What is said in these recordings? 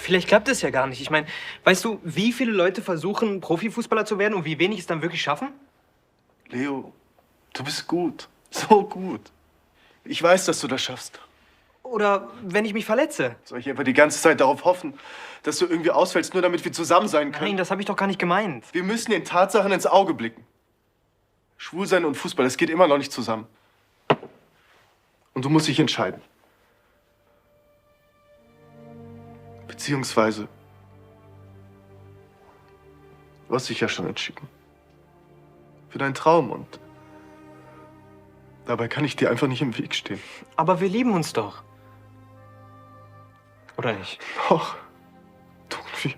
Vielleicht klappt es ja gar nicht. Ich meine, weißt du, wie viele Leute versuchen, Profifußballer zu werden und wie wenig es dann wirklich schaffen? Leo, du bist gut. So gut. Ich weiß, dass du das schaffst. Oder wenn ich mich verletze? Soll ich einfach die ganze Zeit darauf hoffen, dass du irgendwie ausfällst, nur damit wir zusammen sein können? Nein, das habe ich doch gar nicht gemeint. Wir müssen den Tatsachen ins Auge blicken. Schwulsein und Fußball, das geht immer noch nicht zusammen. Und du musst dich entscheiden. Beziehungsweise, du hast dich ja schon entschieden. Für deinen Traum und dabei kann ich dir einfach nicht im Weg stehen. Aber wir lieben uns doch. Oder nicht? Doch, tun wir.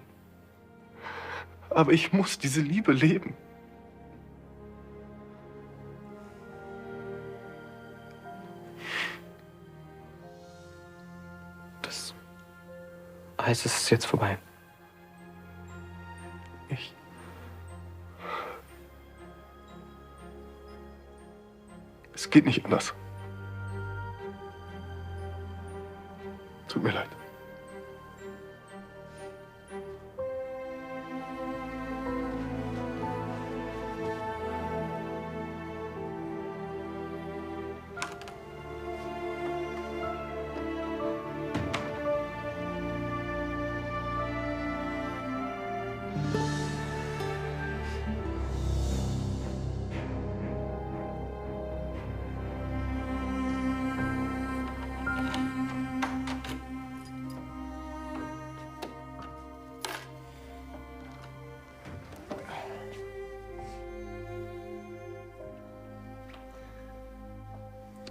Aber ich muss diese Liebe leben. Das heißt, es ist jetzt vorbei. Ich. Es geht nicht anders. Tut mir leid.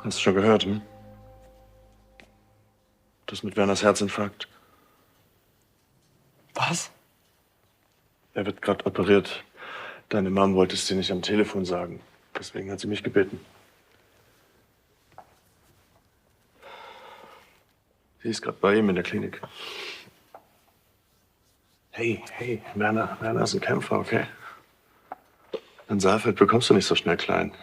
Hast du schon gehört, hm? Das mit Werners Herzinfarkt. Was? Er wird gerade operiert. Deine Mom wollte es dir nicht am Telefon sagen. Deswegen hat sie mich gebeten. Sie ist gerade bei ihm in der Klinik. Hey, Werner ist ein Kämpfer, okay? In Saalfeld bekommst du nicht so schnell klein.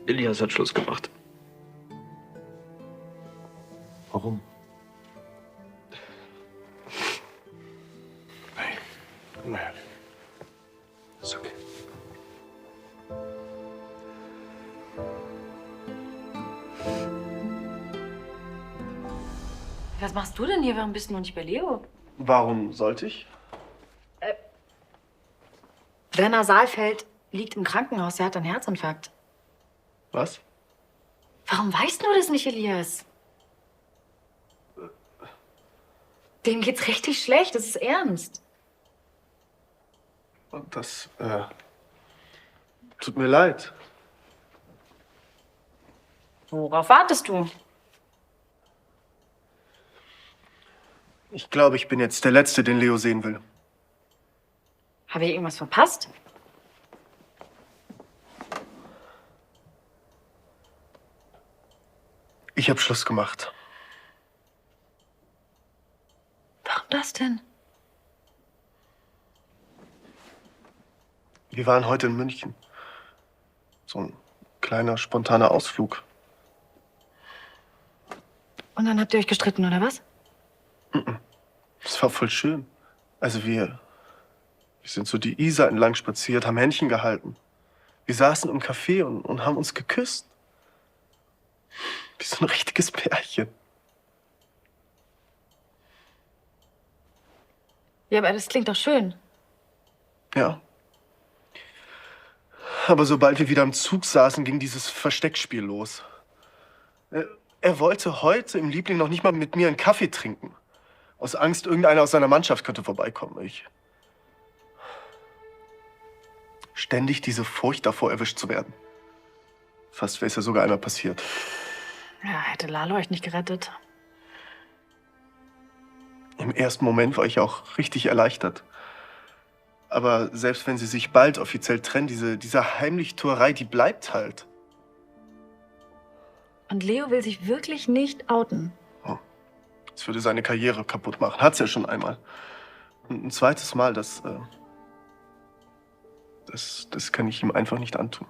Elias hat Schluss gemacht. Warum? Hey, komm mal her. Ist okay. Was machst du denn hier? Warum bist du noch nicht bei Leo? Warum sollte ich? Werner Saalfeld liegt im Krankenhaus. Er hat einen Herzinfarkt. Was? Warum weißt du das nicht, Elias? Dem geht's richtig schlecht. Das ist ernst. Und das, tut mir leid. Worauf wartest du? Ich glaube, ich bin jetzt der Letzte, den Leo sehen will. Habe ich irgendwas verpasst? Ich habe Schluss gemacht. Warum das denn? Wir waren heute in München. So ein kleiner, spontaner Ausflug. Und dann habt ihr euch gestritten, oder was? Es war voll schön. Also wir sind so die Isar entlang spaziert, haben Händchen gehalten. Wir saßen im Café und haben uns geküsst. Wie so ein richtiges Pärchen. Ja, aber das klingt doch schön. Ja. Aber sobald wir wieder im Zug saßen, ging dieses Versteckspiel los. Er wollte heute im Liebling noch nicht mal mit mir einen Kaffee trinken. Aus Angst, irgendeiner aus seiner Mannschaft könnte vorbeikommen. Ständig diese Furcht davor, erwischt zu werden. Fast wäre es ja sogar einmal passiert. Ja, hätte Lalo euch nicht gerettet. Im ersten Moment war ich auch richtig erleichtert. Aber selbst wenn sie sich bald offiziell trennen, diese Heimlichtuerei, die bleibt halt. Und Leo will sich wirklich nicht outen. Das würde seine Karriere kaputt machen. Hat's ja schon einmal. Und ein zweites Mal, das kann ich ihm einfach nicht antun.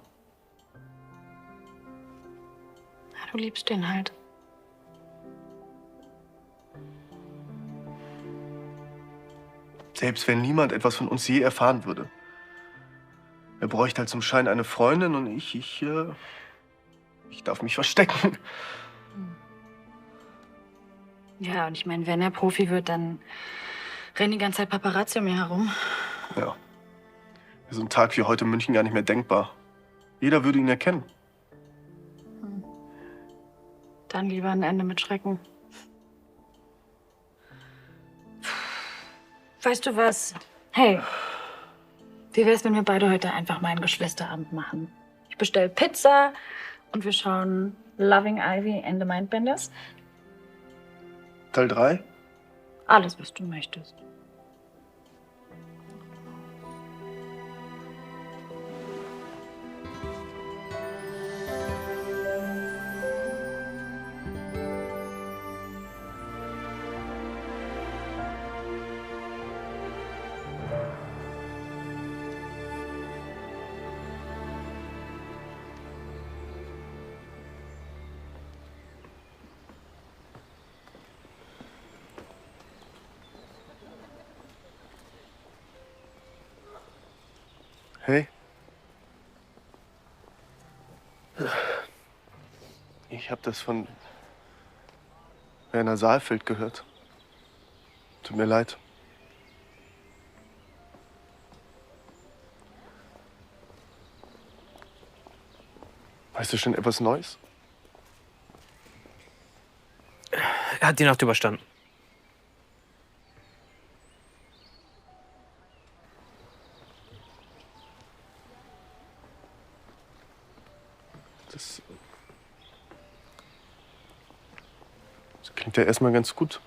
Du liebst den halt. Selbst wenn niemand etwas von uns je erfahren würde. Er bräuchte halt zum Schein eine Freundin und ich darf mich verstecken. Ja, und ich meine, wenn er Profi wird, dann rennen die ganze Zeit Paparazzi um ihn herum. Ja. So ein Tag wie heute in München gar nicht mehr denkbar. Jeder würde ihn erkennen. Dann lieber ein Ende mit Schrecken. Weißt du was? Hey, wie wär's, wenn wir beide heute einfach mal einen Geschwisterabend machen? Ich bestelle Pizza und wir schauen Loving Ivy and the Mindbenders. Teil 3? Alles, was du möchtest. Hey. Ich habe das von Werner Saalfeld gehört. Tut mir leid. Weißt du schon etwas Neues? Er hat die Nacht überstanden. Das klingt ja erstmal ganz gut.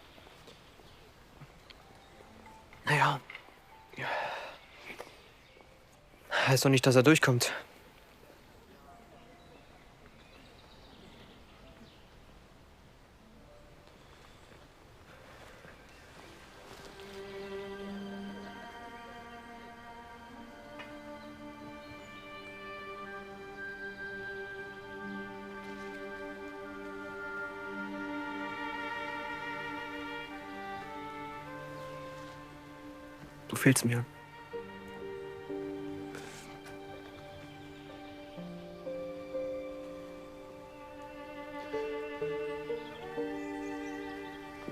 Naja. Heißt doch nicht, dass er durchkommt. Du fehlst mir.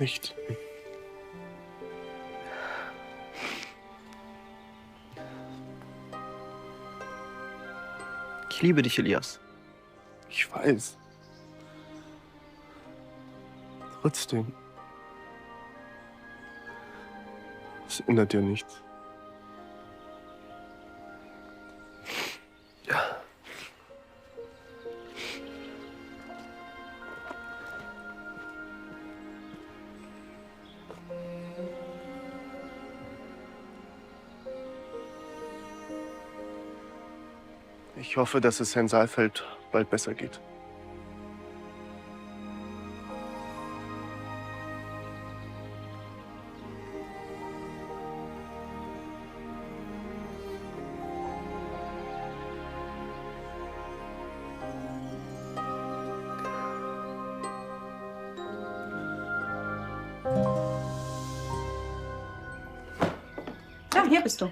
Nicht. Ich liebe dich, Elias. Ich weiß. Trotzdem. Es ändert ja nichts. Ja. Ich hoffe, dass es Herrn Saalfeld bald besser geht. Ja, hier bist du.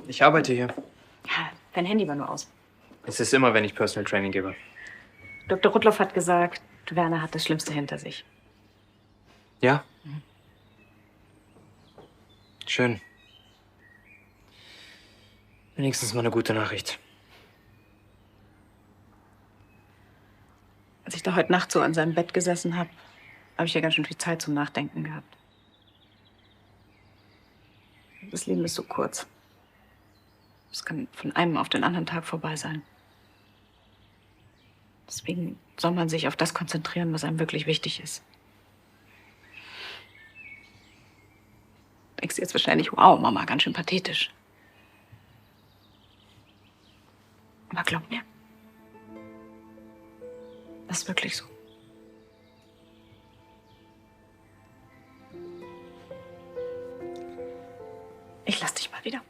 Ich arbeite hier. Ja, dein Handy war nur aus. Es ist immer, wenn ich Personal Training gebe. Dr. Rudloff hat gesagt, Werner hat das Schlimmste hinter sich. Ja? Schön. Wenigstens mal eine gute Nachricht. Als ich da heute Nacht so an seinem Bett gesessen habe, habe ich ja ganz schön viel Zeit zum Nachdenken gehabt. Das Leben ist so kurz. Es kann von einem auf den anderen Tag vorbei sein. Deswegen soll man sich auf das konzentrieren, was einem wirklich wichtig ist. Du denkst jetzt wahrscheinlich, wow, Mama, ganz schön pathetisch. Aber glaub mir, das ist wirklich so. Ich lass dich mal wieder.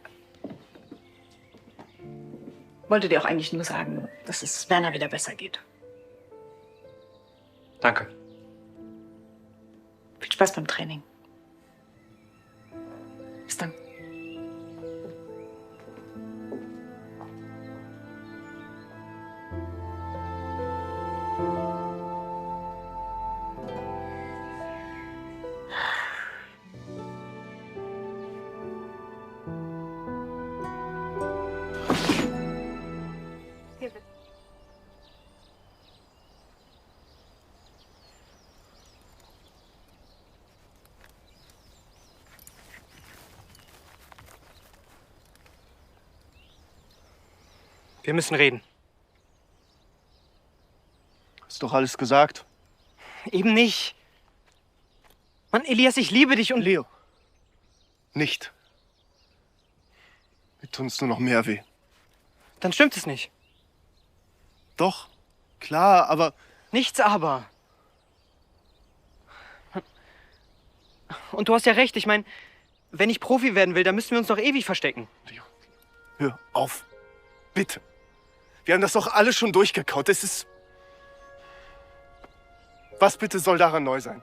wollte dir auch eigentlich nur sagen, dass es Werner wieder besser geht. Danke. Viel Spaß beim Training. Bis dann. Wir müssen reden. Hast doch alles gesagt. Eben nicht. Mann, Elias, ich liebe dich und... Leo. Nicht. Mir tun es nur noch mehr weh. Dann stimmt es nicht. Doch, klar, aber... Nichts aber. Und du hast ja recht. Ich meine, wenn ich Profi werden will, dann müssen wir uns noch ewig verstecken. Leo, hör auf. Bitte. Wir haben das doch alle schon durchgekaut. Es ist... Was bitte soll daran neu sein?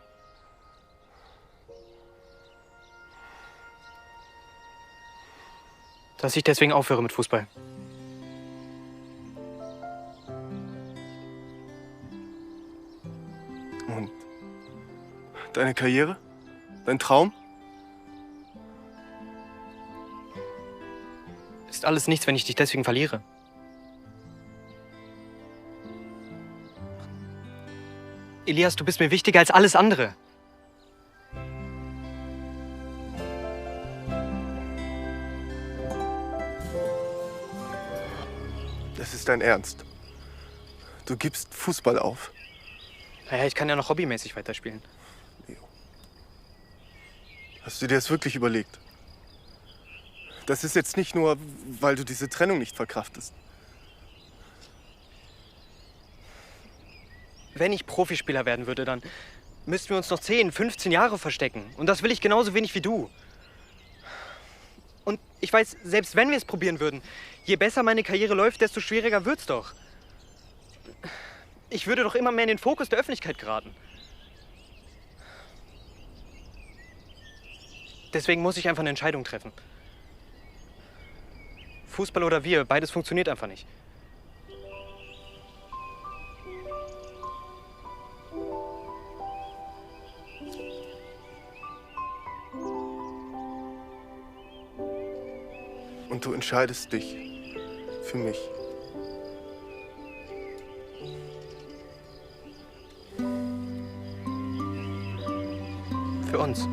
Dass ich deswegen aufhöre mit Fußball. Und deine Karriere? Dein Traum? Ist alles nichts, wenn ich dich deswegen verliere. Elias, du bist mir wichtiger als alles andere. Das ist dein Ernst. Du gibst Fußball auf. Naja, ich kann ja noch hobbymäßig weiterspielen. Leo. Hast du dir das wirklich überlegt? Das ist jetzt nicht nur, weil du diese Trennung nicht verkraftest. Wenn ich Profispieler werden würde, dann müssten wir uns noch 10, 15 Jahre verstecken. Und das will ich genauso wenig wie du. Und ich weiß, selbst wenn wir es probieren würden, je besser meine Karriere läuft, desto schwieriger wird's doch. Ich würde doch immer mehr in den Fokus der Öffentlichkeit geraten. Deswegen muss ich einfach eine Entscheidung treffen. Fußball oder wir, beides funktioniert einfach nicht. Und du entscheidest dich für mich. Für uns.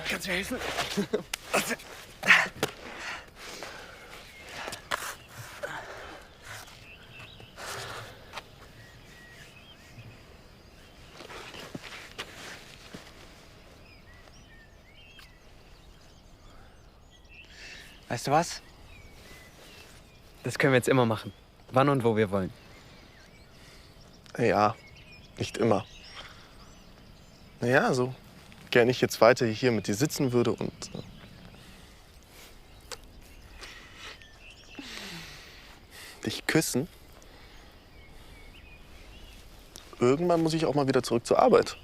Kannst du mir helfen? Weißt du was? Das können wir jetzt immer machen. Wann und wo wir wollen. Ja, nicht immer. Naja, so gern ich jetzt weiter hier mit dir sitzen würde und dich küssen. Irgendwann muss ich auch mal wieder zurück zur Arbeit.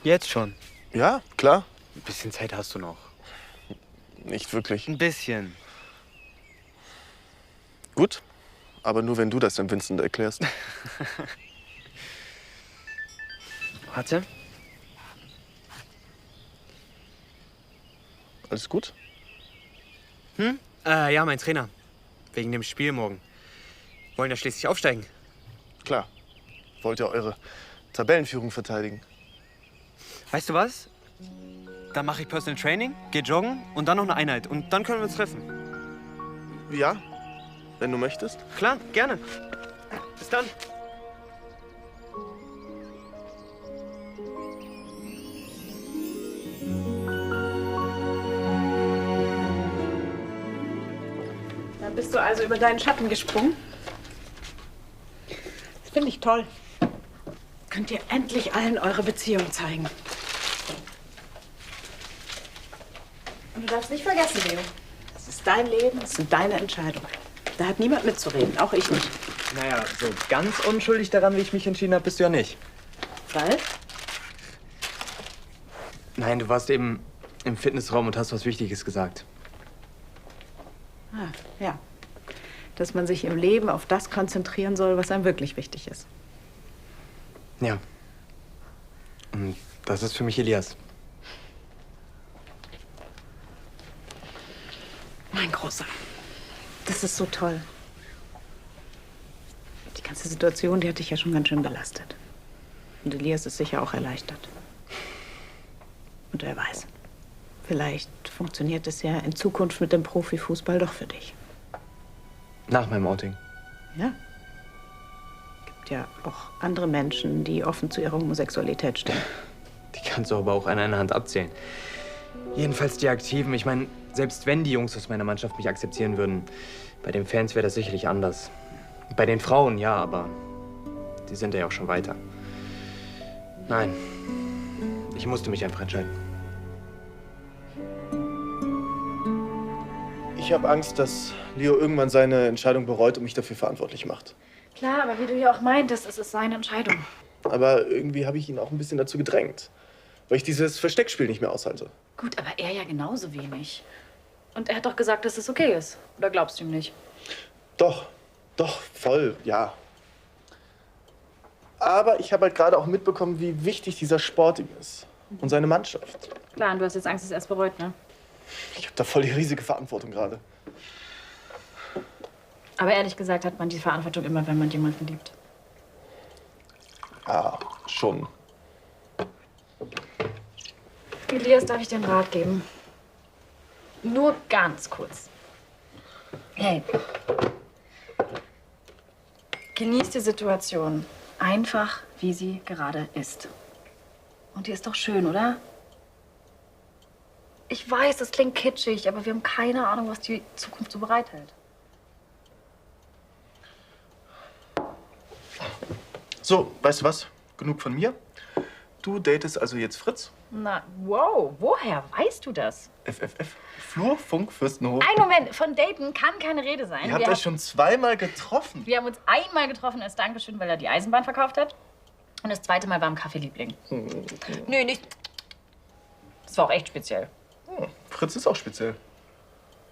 Jetzt schon. Ja, klar. Ein bisschen Zeit hast du noch. Nicht wirklich. Ein bisschen. Gut, aber nur wenn du das dem Vincent erklärst. Warte. Alles gut? Ja, mein Trainer. Wegen dem Spiel morgen. Wollen ja schließlich aufsteigen. Klar. Wollt ihr eure Tabellenführung verteidigen? Weißt du was? Dann mache ich Personal Training, geh joggen und dann noch eine Einheit. Und dann können wir uns treffen. Ja, wenn du möchtest. Klar, gerne. Bis dann. Bist du also über deinen Schatten gesprungen? Das finde ich toll. Könnt ihr endlich allen eure Beziehung zeigen. Und du darfst nicht vergessen, Leo. Das ist dein Leben, das sind deine Entscheidungen. Da hat niemand mitzureden, auch ich nicht. Naja, so ganz unschuldig daran, wie ich mich entschieden habe, bist du ja nicht. Weil? Nein, du warst eben im Fitnessraum und hast was Wichtiges gesagt. Ah, ja. Dass man sich im Leben auf das konzentrieren soll, was einem wirklich wichtig ist. Ja. Und das ist für mich Elias. Mein Großer, das ist so toll. Die ganze Situation, die hat dich ja schon ganz schön belastet. Und Elias ist sicher auch erleichtert. Und wer weiß, vielleicht funktioniert es ja in Zukunft mit dem Profifußball doch für dich. Nach meinem Outing. Ja. Gibt ja auch andere Menschen, die offen zu ihrer Homosexualität stehen. Die kannst du aber auch an einer Hand abzählen. Jedenfalls die Aktiven. Ich meine, selbst wenn die Jungs aus meiner Mannschaft mich akzeptieren würden, bei den Fans wäre das sicherlich anders. Bei den Frauen ja, aber die sind ja auch schon weiter. Nein, ich musste mich einfach entscheiden. Ich habe Angst, dass Leo irgendwann seine Entscheidung bereut und mich dafür verantwortlich macht. Klar, aber wie du ja auch meintest, es ist seine Entscheidung. Aber irgendwie habe ich ihn auch ein bisschen dazu gedrängt, weil ich dieses Versteckspiel nicht mehr aushalte. Gut, aber er ja genauso wenig. Und er hat doch gesagt, dass es okay ist. Oder glaubst du ihm nicht? Doch, voll, ja. Aber ich habe halt gerade auch mitbekommen, wie wichtig dieser Sport ihm ist und seine Mannschaft. Klar, und du hast jetzt Angst, dass er es bereut, ne? Ich habe da voll die riesige Verantwortung gerade. Aber ehrlich gesagt hat man die Verantwortung immer, wenn man jemanden liebt. Ja, schon. Elias, darf ich dir einen Rat geben? Nur ganz kurz. Hey. Genieß die Situation. Einfach, wie sie gerade ist. Und die ist doch schön, oder? Ich weiß, das klingt kitschig, aber wir haben keine Ahnung, was die Zukunft so bereithält. So, weißt du was? Genug von mir. Du datest also jetzt Fritz? Na, wow, woher weißt du das? FFF. Flurfunk Fürstenhof. Ein Moment, von Daten kann keine Rede sein. Ihr habt euch schon zweimal getroffen. Wir haben uns einmal getroffen als Dankeschön, weil er die Eisenbahn verkauft hat. Und das zweite Mal war im Café Liebling. Nee, nicht. Das war auch echt speziell. Fritz ist auch speziell.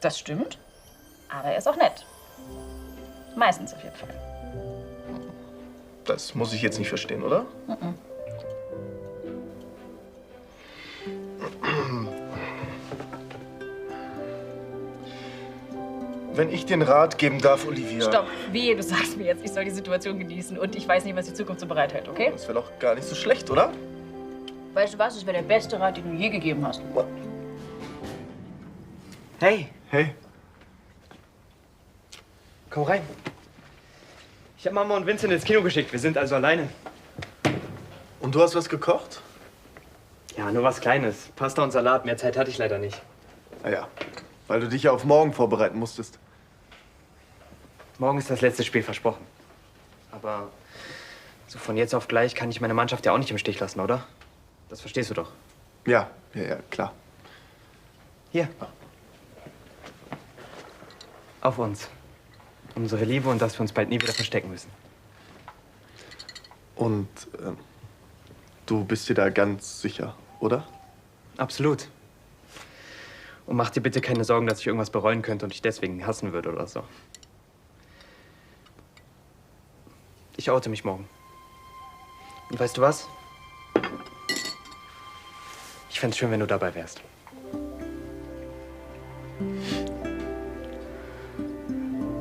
Das stimmt. Aber er ist auch nett. Meistens auf jeden Fall. Das muss ich jetzt nicht verstehen, oder? Wenn ich den Rat geben darf, Olivia. Stopp, wehe, du sagst mir jetzt, ich soll die Situation genießen und ich weiß nicht, was die Zukunft so bereithält, okay? Das wäre doch gar nicht so schlecht, oder? Weißt du was, das wäre der beste Rat, den du je gegeben hast. Hey, Hey, komm rein. Ich habe Mama und Vincent ins Kino geschickt. Wir sind also alleine. und du hast was gekocht? Ja, nur was Kleines. Pasta und Salat. Mehr Zeit hatte ich leider nicht. Naja, weil du dich ja auf morgen vorbereiten musstest. Morgen ist das letzte Spiel versprochen. Aber so von jetzt auf gleich kann ich meine Mannschaft ja auch nicht im Stich lassen, oder? Das verstehst du doch. Ja, klar. Hier. Auf uns. Unsere Liebe und dass wir uns bald nie wieder verstecken müssen. Und du bist dir da ganz sicher, oder? Absolut. Und mach dir bitte keine Sorgen, dass ich irgendwas bereuen könnte und dich deswegen hassen würde oder so. Ich oute mich morgen. Und weißt du was? Ich fänd's schön, wenn du dabei wärst.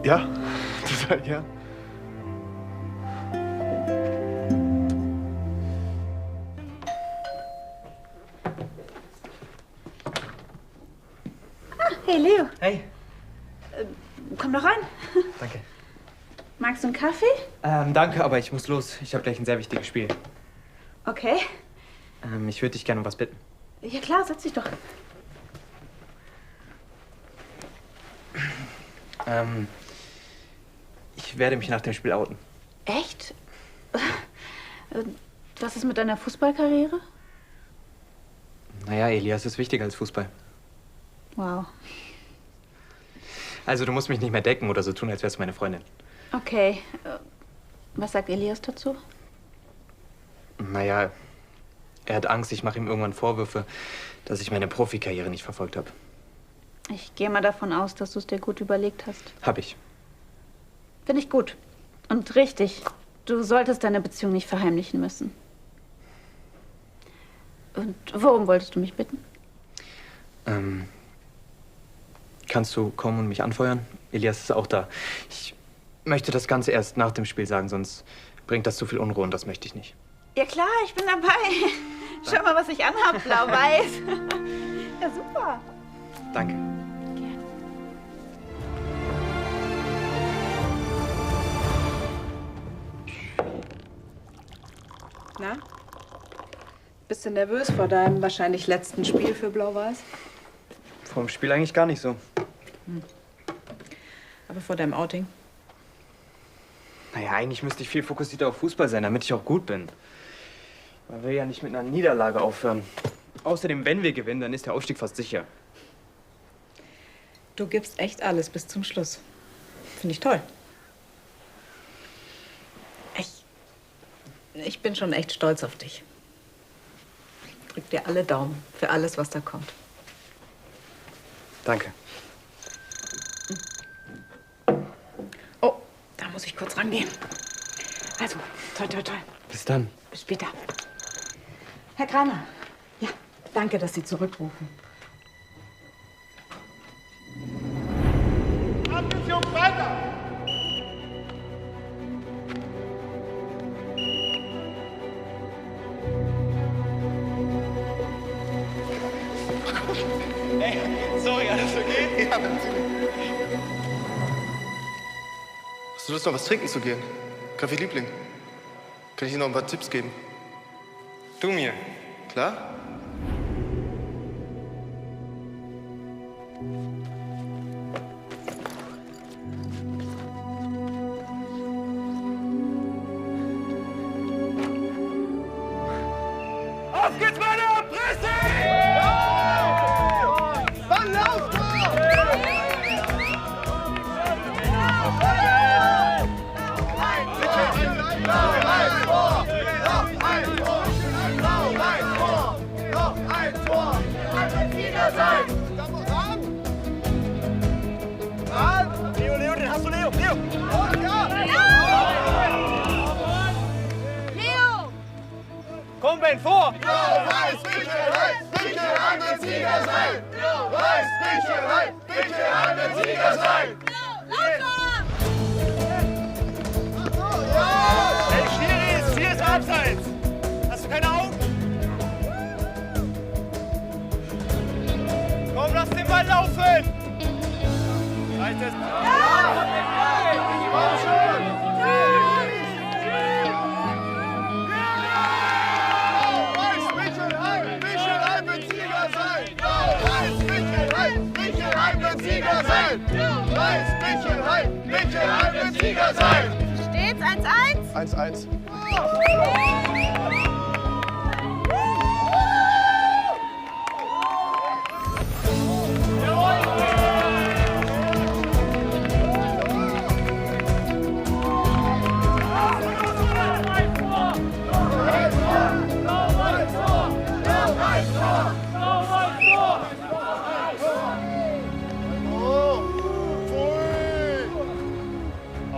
Ja, total gern. Hey, Leo, Hey. komm doch rein. Danke. Magst du einen Kaffee? Danke, aber ich muss los. Ich habe gleich ein sehr wichtiges Spiel. Okay. Ich würde dich gerne um was bitten. Ja klar, setz dich doch. Ich werde mich nach dem Spiel outen. Echt? Was ist mit deiner Fußballkarriere? Naja, Elias ist wichtiger als Fußball. Wow. Also, du musst mich nicht mehr decken oder so tun, als wärst du meine Freundin. Okay. Was sagt Elias dazu? Naja, er hat Angst, ich mache ihm irgendwann Vorwürfe, dass ich meine Profikarriere nicht verfolgt habe. Ich gehe mal davon aus, dass du es dir gut überlegt hast. Hab ich. Finde ich gut. Und richtig. Du solltest deine Beziehung nicht verheimlichen müssen. Und worum wolltest du mich bitten? Kannst du kommen und mich anfeuern? Elias ist auch da. Ich möchte das Ganze erst nach dem Spiel sagen, sonst bringt das zu viel Unruhe und das möchte ich nicht. Ja klar, ich bin dabei. Schau mal, was ich anhab, blau-weiß. Ja, super. Danke. Na? Bist du nervös vor deinem wahrscheinlich letzten Spiel für Blau-Weiß? Vor dem Spiel eigentlich gar nicht so. Aber vor deinem Outing? Naja, eigentlich müsste ich viel fokussierter auf Fußball sein, damit ich auch gut bin. Man will ja nicht mit einer Niederlage aufhören. Außerdem, wenn wir gewinnen, dann ist der Aufstieg fast sicher. Du gibst echt alles bis zum Schluss. Finde ich toll. Ich bin schon echt stolz auf dich. Drück dir alle Daumen für alles, was da kommt. Danke. Oh, da muss ich kurz rangehen. Also, toi, toi, toi. Bis dann. Bis später. Herr Kramer. Ja, danke, dass Sie zurückrufen. Abgeführt weiter! Sorry, alles okay? Ja, natürlich. Hast du Lust, noch was trinken zu gehen? Kaffee Liebling. Kann ich dir noch ein paar Tipps geben? Du mir. Klar? Auf geht's, meine Presse! Dann lauf doch! Leo, den hast du, Leo! Leo! Komm, Ben, vor! Blau-Weiß, bitte an den Sieger sein! Blau-Weiß, bitte an den Sieger sein! Hey, Schiri, hier ist Abseits! Hast du keine Augen? Komm, lass den Ball laufen! Reicht es? Komm schon! Blau-Weiß, bitte Sieger sein! Blau-Weiß, bitte Sieger sein! Blau-Weiß, bitte Sieger sein! Steht's 1-1? 1-1.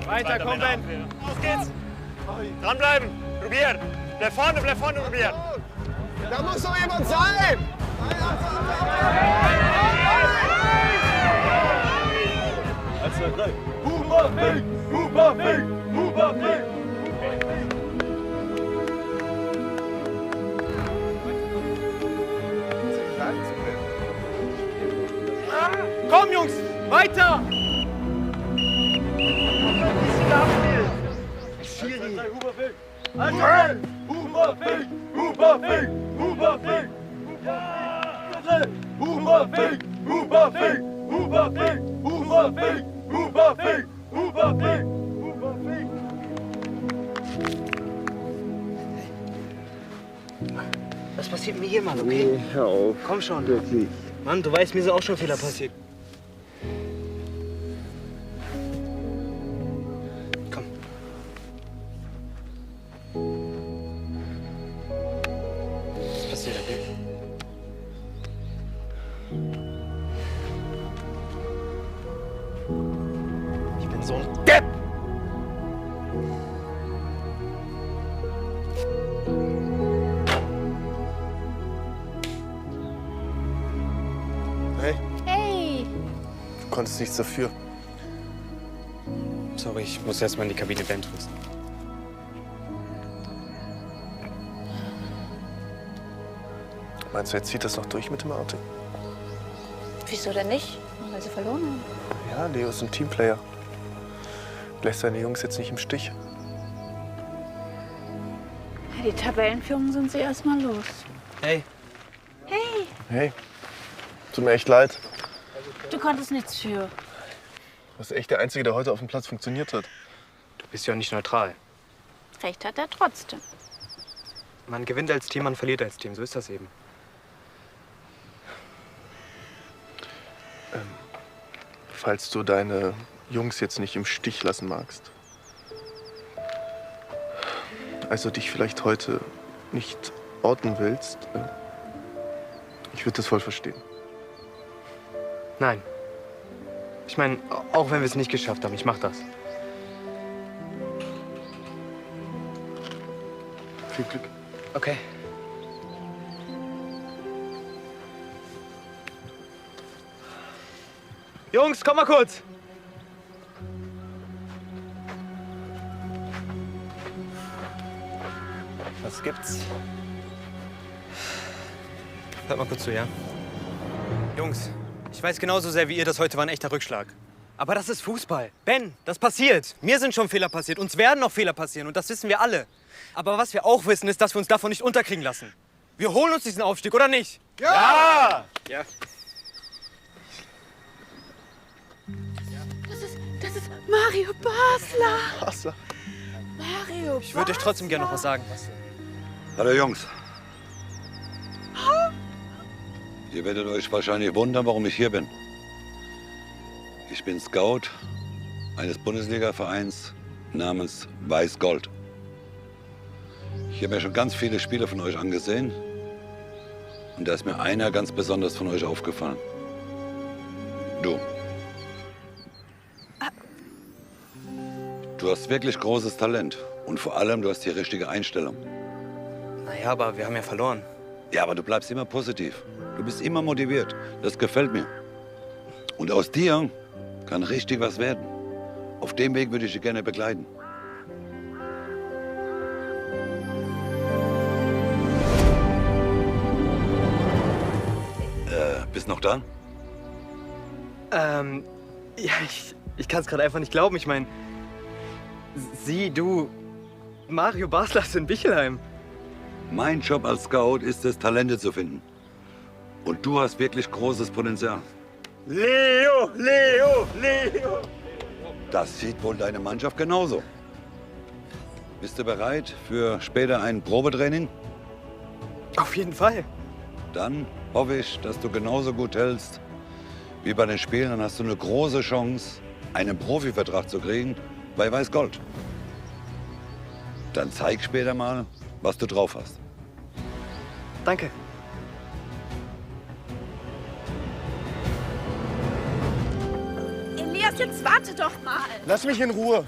Weiter, komm, Ben! Auf geht's! Dranbleiben! Probieren! Bleib vorne, probieren! Da muss doch jemand sein! Komm, Jungs! Weiter! Huber-Fink! Huber-Fink! Huber-Fink! Was passiert mir hier, Mann, okay? Nee, hör auf. Komm schon. Wirklich. Mann, du weißt, mir sind auch schon Fehler passiert. Komm. Was passiert, okay? Ich bin so ein Depp! Hey, Hey! du konntest nichts dafür. Sorry, ich muss erst mal in die Kabine Ben trösten. Meinst du, er zieht das noch durch mit dem Outing? Wieso denn nicht? Nur weil sie verloren haben. Ja, Leo ist ein Teamplayer. Lässt seine Jungs jetzt nicht im Stich. Ja, die Tabellenführung sind sie erstmal los. Hey, Hey, tut mir echt leid. Du konntest nichts für. Du bist echt der Einzige, der heute auf dem Platz funktioniert hat. Du bist ja nicht neutral. Recht hat er trotzdem. Man gewinnt als Team, man verliert als Team. So ist das eben. Falls du deine Jungs jetzt nicht im Stich lassen magst. Also dich vielleicht heute nicht orten willst. Ich würde das voll verstehen. Nein. Ich meine, auch wenn wir es nicht geschafft haben, ich mach das. Viel Glück. Okay. Jungs, komm mal kurz! Was gibt's? Hört mal kurz zu, ja? Jungs, ich weiß genauso sehr wie ihr, das heute war ein echter Rückschlag. Aber das ist Fußball. Ben, das passiert. Mir sind schon Fehler passiert. Uns werden noch Fehler passieren. Und das wissen wir alle. Aber was wir auch wissen, ist, dass wir uns davon nicht unterkriegen lassen. Wir holen uns diesen Aufstieg, oder nicht? Ja! Ja. Das ist Mario Basler. Wasser. Mario Ich würde euch trotzdem gerne noch was sagen. Hallo Jungs. Ihr werdet euch wahrscheinlich wundern, warum ich hier bin. Ich bin Scout eines Bundesliga-Vereins namens Weiß-Gold. Ich habe mir schon ganz viele Spiele von euch angesehen. Und da ist mir einer ganz besonders von euch aufgefallen. Du. Du hast wirklich großes Talent. Und vor allem, du hast die richtige Einstellung. Naja, aber wir haben ja verloren. Ja, aber du bleibst immer positiv. Du bist immer motiviert. Das gefällt mir. Und aus dir kann richtig was werden. Auf dem Weg würde ich dich gerne begleiten. Bist noch da? Ja, ich kann es gerade einfach nicht glauben. Ich meine, Sie, du, Mario Basler ist in Bichelheim. Mein Job als Scout ist es, Talente zu finden. Und du hast wirklich großes Potenzial. Leo, Leo, Leo! Das sieht wohl deine Mannschaft genauso. Bist du bereit für später ein Probetraining? Auf jeden Fall. Dann hoffe ich, dass du genauso gut hältst wie bei den Spielen. Dann hast du eine große Chance, einen Profivertrag zu kriegen bei Weiß-Gold. Dann zeig später mal, was du drauf hast. Danke. Elias, jetzt warte doch mal. Lass mich in Ruhe.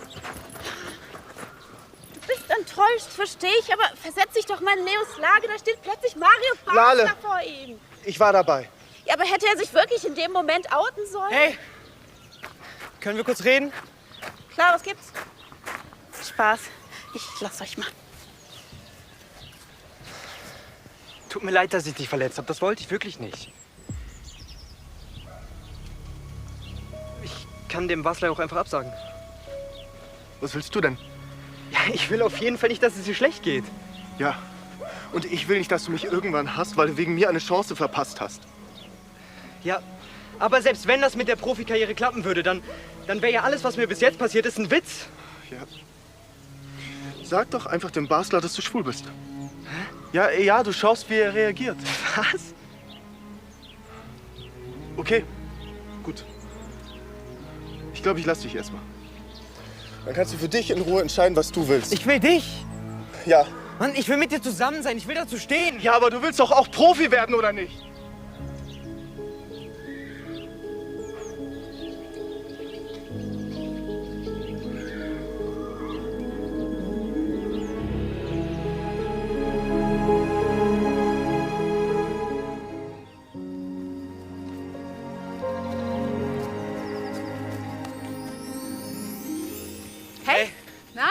Du bist enttäuscht, verstehe ich, aber versetz dich doch mal in Leos Lage. Da steht plötzlich Mario Lale. Basler vor ihm. Ich war dabei. Ja, aber hätte er sich wirklich in dem Moment outen sollen? Hey, können wir kurz reden? Klar, was gibt's? Spaß. Ich lass euch mal. Tut mir leid, dass ich dich verletzt habe. Das wollte ich wirklich nicht. Ich kann dem Basler auch einfach absagen. Was willst du denn? Ja, ich will auf jeden Fall nicht, dass es dir schlecht geht. Ja. Und ich will nicht, dass du mich irgendwann hasst, weil du wegen mir eine Chance verpasst hast. Ja, aber selbst wenn das mit der Profikarriere klappen würde, dann dann wäre ja alles, was mir bis jetzt passiert ist, ein Witz. Ja. Sag doch einfach dem Basler, dass du schwul bist. Hä? Ja, du schaust, wie er reagiert. Was? Okay, gut. Ich glaube, ich lass dich erstmal. Dann kannst du für dich in Ruhe entscheiden, was du willst. Ich will dich. Ja. Mann, ich will mit dir zusammen sein. Ich will dazu stehen. Ja, aber du willst doch auch Profi werden, oder nicht? Hey, na?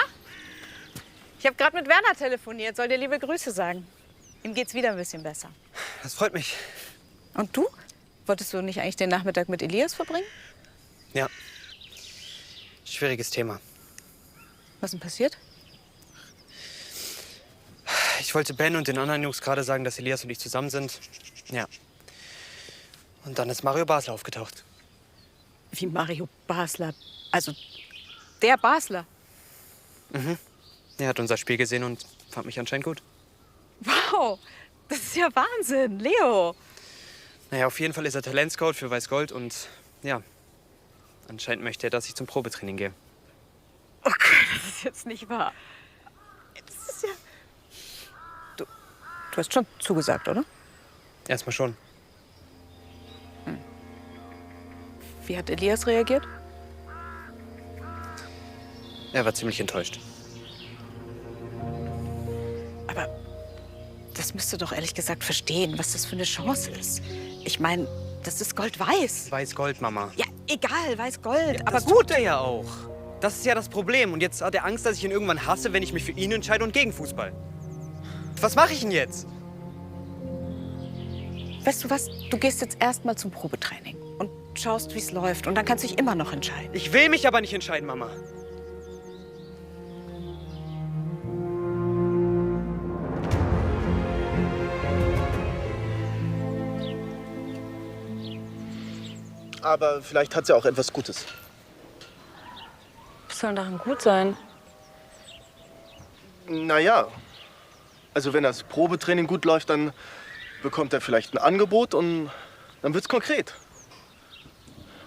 Ich habe gerade mit Werner telefoniert, soll dir liebe Grüße sagen. Ihm geht's wieder ein bisschen besser. Das freut mich. Und du? Wolltest du nicht eigentlich den Nachmittag mit Elias verbringen? Ja. Schwieriges Thema. Was ist denn passiert? Ich wollte Ben und den anderen Jungs gerade sagen, dass Elias und ich zusammen sind. Ja. Und dann ist Mario Basler aufgetaucht. Wie Mario Basler? Also, der Basler? Mhm. Er hat unser Spiel gesehen und fand mich anscheinend gut. Wow, das ist ja Wahnsinn, Leo. Naja, auf jeden Fall ist er Talentscout für Weiß-Gold und ja, anscheinend möchte er, dass ich zum Probetraining gehe. Okay, das ist jetzt nicht wahr. Das ist ja... Du hast schon zugesagt, oder? Erstmal schon. Wie hat Elias reagiert? Er war ziemlich enttäuscht. Aber das müsst ihr doch ehrlich gesagt verstehen, was das für eine Chance ist. Ich meine, das ist Gold-Weiß. Weiß-Gold, Mama. Ja, egal, Weiß-Gold. Ja, aber das gut. tut er ja auch. Das ist ja das Problem. Und jetzt hat er Angst, dass ich ihn irgendwann hasse, wenn ich mich für ihn entscheide und gegen Fußball. Was mache ich denn jetzt? Weißt du was? Du gehst jetzt erstmal zum Probetraining und schaust, wie es läuft. Und dann kannst du dich immer noch entscheiden. Ich will mich aber nicht entscheiden, Mama. Aber vielleicht hat sie auch etwas Gutes. Was soll daran gut sein? Naja, also wenn das Probetraining gut läuft, dann bekommt er vielleicht ein Angebot und dann wird's konkret.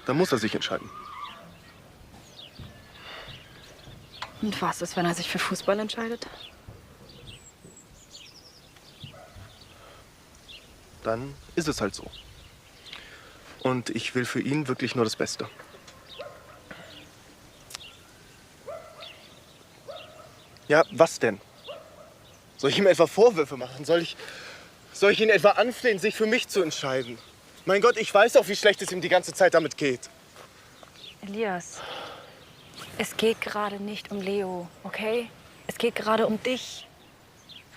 Dann muss er sich entscheiden. Und was ist, wenn er sich für Fußball entscheidet? Dann ist es halt so. Und ich will für ihn wirklich nur das Beste. Ja, was denn? Soll ich ihm etwa Vorwürfe machen? Soll ich ihn etwa anflehen, sich für mich zu entscheiden? Mein Gott, ich weiß auch, wie schlecht es ihm die ganze Zeit damit geht. Elias, es geht gerade nicht um Leo, okay? Es geht gerade um dich.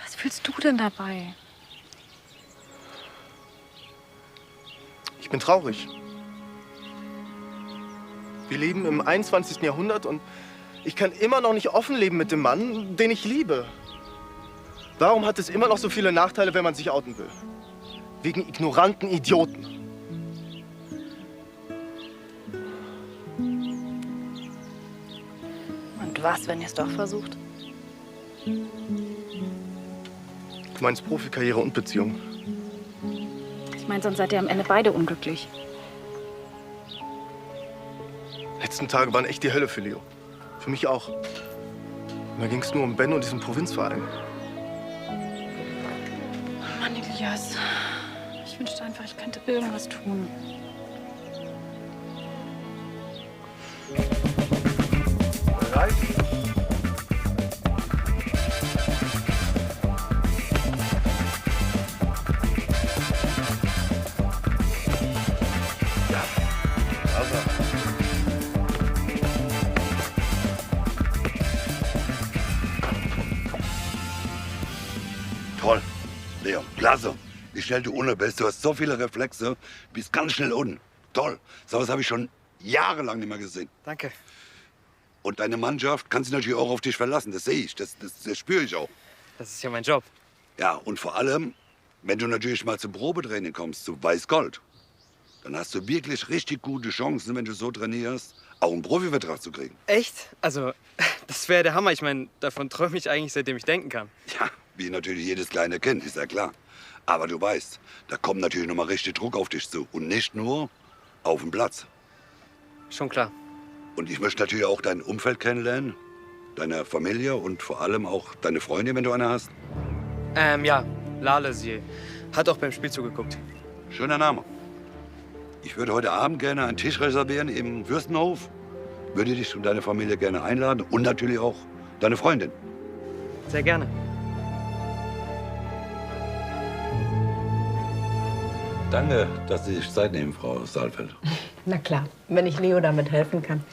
Was fühlst du denn dabei? Ich bin traurig. Wir leben im 21. Jahrhundert und ich kann immer noch nicht offen leben mit dem Mann, den ich liebe. Warum hat es immer noch so viele Nachteile, wenn man sich outen will? Wegen ignoranten Idioten. Und was, wenn ihr es doch versucht? Du meinst Profikarriere und Beziehung? Ich meine, sonst seid ihr am Ende beide unglücklich. Letzten Tage waren echt die Hölle für Leo. Für mich auch. Und da ging es nur um Ben und diesen Provinzverein. Mann, Elias. Ich wünschte einfach, ich könnte irgendwas tun. Bereit? Ja. Also. Toll, Leon, klasse. Wie schnell du unten bist. Du hast so viele Reflexe, bist ganz schnell unten. Toll. So was habe ich schon jahrelang nicht mehr gesehen. Danke. Und deine Mannschaft kann sich natürlich auch auf dich verlassen. Das sehe ich, das spüre ich auch. Das ist ja mein Job. Ja, und vor allem, wenn du natürlich mal zum Probetraining kommst, zu Weiß-Gold, dann hast du wirklich richtig gute Chancen, wenn du so trainierst, auch einen Profivertrag zu kriegen. Echt? Also, das wäre der Hammer. Ich meine, davon träume ich eigentlich, seitdem ich denken kann. Ja, wie natürlich jedes kleine Kind, ist ja klar. Aber du weißt, da kommt natürlich noch mal richtig Druck auf dich zu. Und nicht nur auf dem Platz. Schon klar. Und ich möchte natürlich auch dein Umfeld kennenlernen, deine Familie und vor allem auch deine Freundin, wenn du eine hast. Ja, Lale, sie hat auch beim Spiel zugeguckt. Schöner Name. Ich würde heute Abend gerne einen Tisch reservieren im Fürstenhof. Würde dich und deine Familie gerne einladen und natürlich auch deine Freundin. Sehr gerne. Danke, dass Sie sich Zeit nehmen, Frau Saalfeld. Na klar, wenn ich Leo damit helfen kann.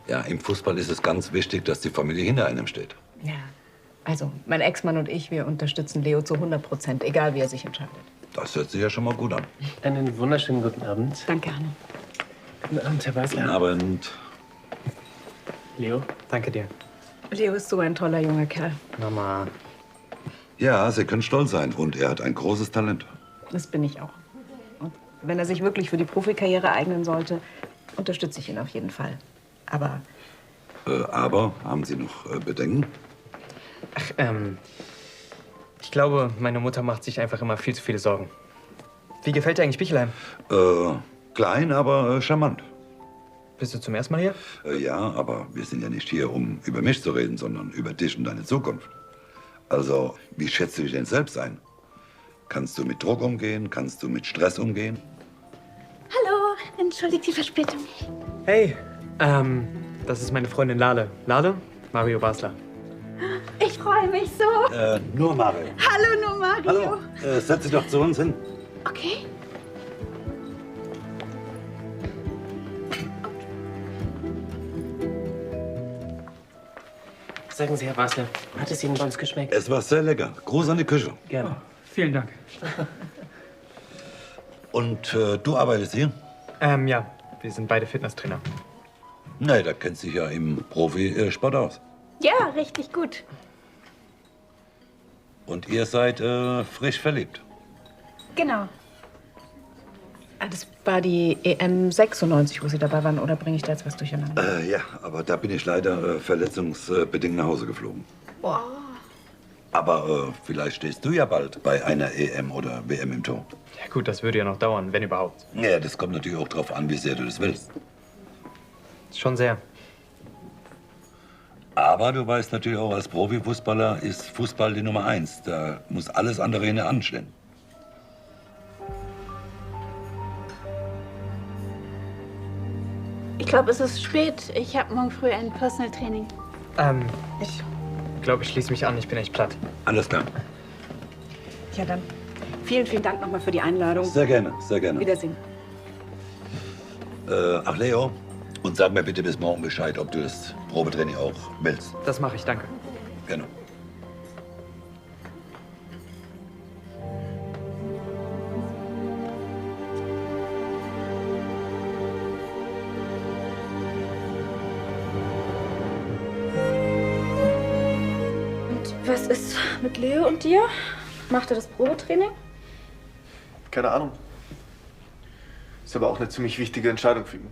Ja, im Fußball ist es ganz wichtig, dass die Familie hinter einem steht. Ja, also mein Ex-Mann und ich, wir unterstützen Leo zu 100%, egal wie er sich entscheidet. Das hört sich ja schon mal gut an. Einen wunderschönen guten Abend. Danke, Hanno. Guten Abend, Herr Basler. Guten Abend. Leo. Danke dir. Leo ist so ein toller junger Kerl. Mama. Ja, Sie können stolz sein. Und er hat ein großes Talent. Das bin ich auch. Und wenn er sich wirklich für die Profikarriere eignen sollte, unterstütze ich ihn auf jeden Fall. Aber Aber, haben Sie noch Bedenken? Ach, ich glaube, meine Mutter macht sich einfach immer viel zu viele Sorgen. Wie gefällt dir eigentlich Bichelheim? Klein, aber charmant. Bist du zum ersten Mal hier? Ja, aber wir sind ja nicht hier, um über mich zu reden, sondern über dich und deine Zukunft. Also, wie schätzt du dich denn selbst ein? Kannst du mit Druck umgehen? Kannst du mit Stress umgehen? Hallo, entschuldigt die Verspätung. Hey, das ist meine Freundin Lale. Lale, Mario Basler. Ich freue mich so. Nur Mario. Hallo, nur Mario. Hallo, setz dich doch zu uns hin. Okay. Sagen Sie, Herr Basler, hat es Ihnen bei uns geschmeckt? Es war sehr lecker. Gruß an die Küche. Gerne. Vielen Dank. Und du arbeitest hier? Ja, wir sind beide Fitnesstrainer. Nee, da kennt sich ja im Profisport aus. Ja, richtig gut. Und ihr seid frisch verliebt. Genau. das war die EM 96, wo Sie dabei waren, oder bringe ich da jetzt was durcheinander? Ja, aber da bin ich leider verletzungsbedingt nach Hause geflogen. Boah. Aber vielleicht stehst du ja bald bei einer EM oder WM im Tor. Ja gut, das würde ja noch dauern, wenn überhaupt. Ja, das kommt natürlich auch drauf an, wie sehr du das willst. Schon sehr. Aber du weißt natürlich auch, als Profifußballer ist Fußball die Nummer 1. Da muss alles andere hinten anstehen. Ich glaube, es ist spät. Ich habe morgen früh ein Personal Training. Ich glaube, ich schließe mich an. Ich bin echt platt. Alles klar. Ja, dann vielen, vielen Dank nochmal für die Einladung. Sehr gerne, sehr gerne. Wiedersehen. Ach, Leo, und sag mir bitte bis morgen Bescheid, ob du das Probetraining auch willst. Das mache ich, danke. Gerne. Und was ist mit Leo und dir? Macht er das Probetraining? Keine Ahnung. Ist aber auch eine ziemlich wichtige Entscheidung für ihn.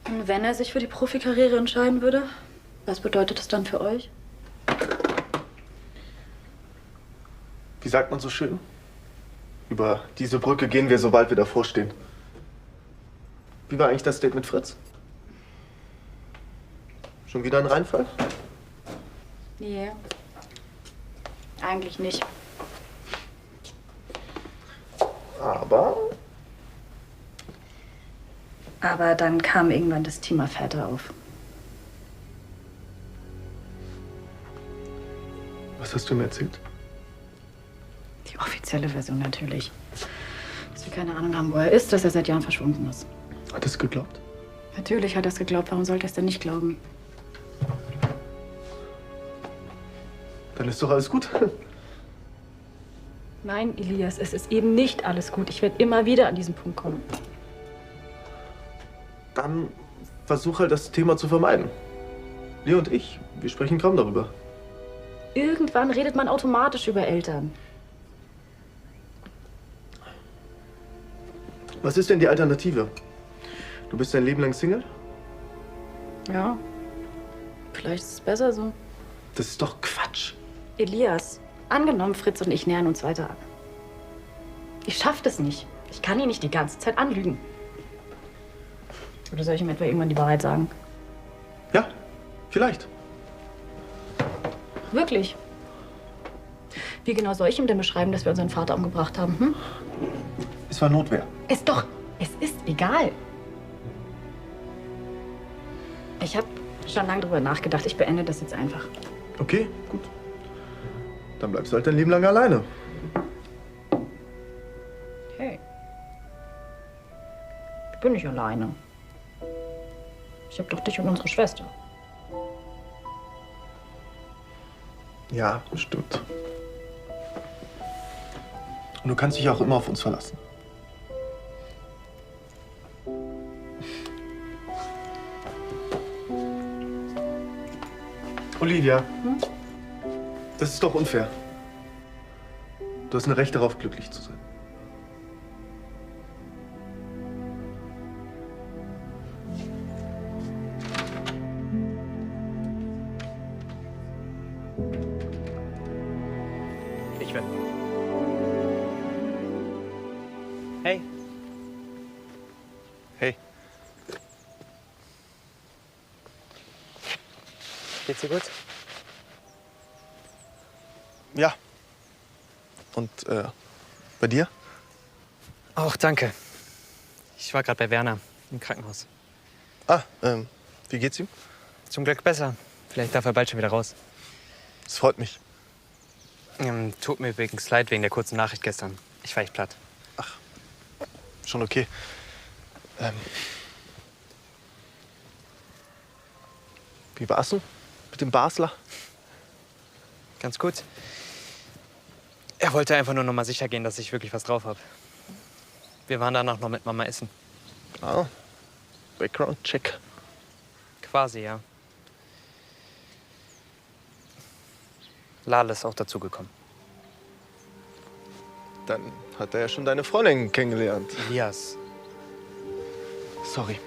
Und wenn er sich für die Profikarriere entscheiden würde, was bedeutet das dann für euch? Wie sagt man so schön? Über diese Brücke gehen wir, sobald wir davor stehen. Wie war eigentlich das Date mit Fritz? Schon wieder ein Reinfall? Nee. Eigentlich nicht. Aber dann kam irgendwann das Thema Väter auf. Was hast du mir erzählt? Die offizielle Version natürlich. Dass wir keine Ahnung haben, wo er ist, dass er seit Jahren verschwunden ist. Hat er es geglaubt? Natürlich hat er es geglaubt. Warum sollte er es denn nicht glauben? Dann ist doch alles gut. Nein, Elias, es ist eben nicht alles gut. Ich werde immer wieder an diesen Punkt kommen. Dann versuch halt, das Thema zu vermeiden. Leo und ich, wir sprechen kaum darüber. Irgendwann redet man automatisch über Eltern. Was ist denn die Alternative? Du bist dein Leben lang Single? Ja. Vielleicht ist es besser so. Das ist doch Quatsch. Elias, angenommen, Fritz und ich nähern uns weiter an. Ich schaff das nicht. Ich kann ihn nicht die ganze Zeit anlügen. Oder soll ich ihm etwa irgendwann die Wahrheit sagen? Ja, vielleicht. Wirklich? Wie genau soll ich ihm denn beschreiben, dass wir unseren Vater umgebracht haben? Hm? Es war Notwehr. Es ist egal. Ich habe schon lange drüber nachgedacht. Ich beende das jetzt einfach. Okay, gut. Dann bleibst du halt dein Leben lang alleine. Hey. Ich bin nicht alleine. Ich hab doch dich und unsere Schwester. Ja, stimmt. Und du kannst dich auch immer auf uns verlassen. Olivia, das ist doch unfair. Du hast ein Recht darauf, glücklich zu sein. Ich will. Hey. Hey. Geht's dir gut? Ja. Und bei dir? Auch danke. Ich war gerade bei Werner im Krankenhaus. Ah, wie geht's ihm? Zum Glück besser. Vielleicht darf er bald schon wieder raus. Das freut mich. Tut mir übrigens leid wegen der kurzen Nachricht gestern. Ich war echt platt. Schon okay. Wie war's denn mit dem Basler? Ganz gut. Er wollte einfach nur noch mal sicher gehen, dass ich wirklich was drauf habe. Wir waren danach noch mit Mama essen. Ah, Background-Check. Quasi, ja. Lale ist auch dazugekommen. Dann hat er ja schon deine Freundin kennengelernt. Elias. Sorry.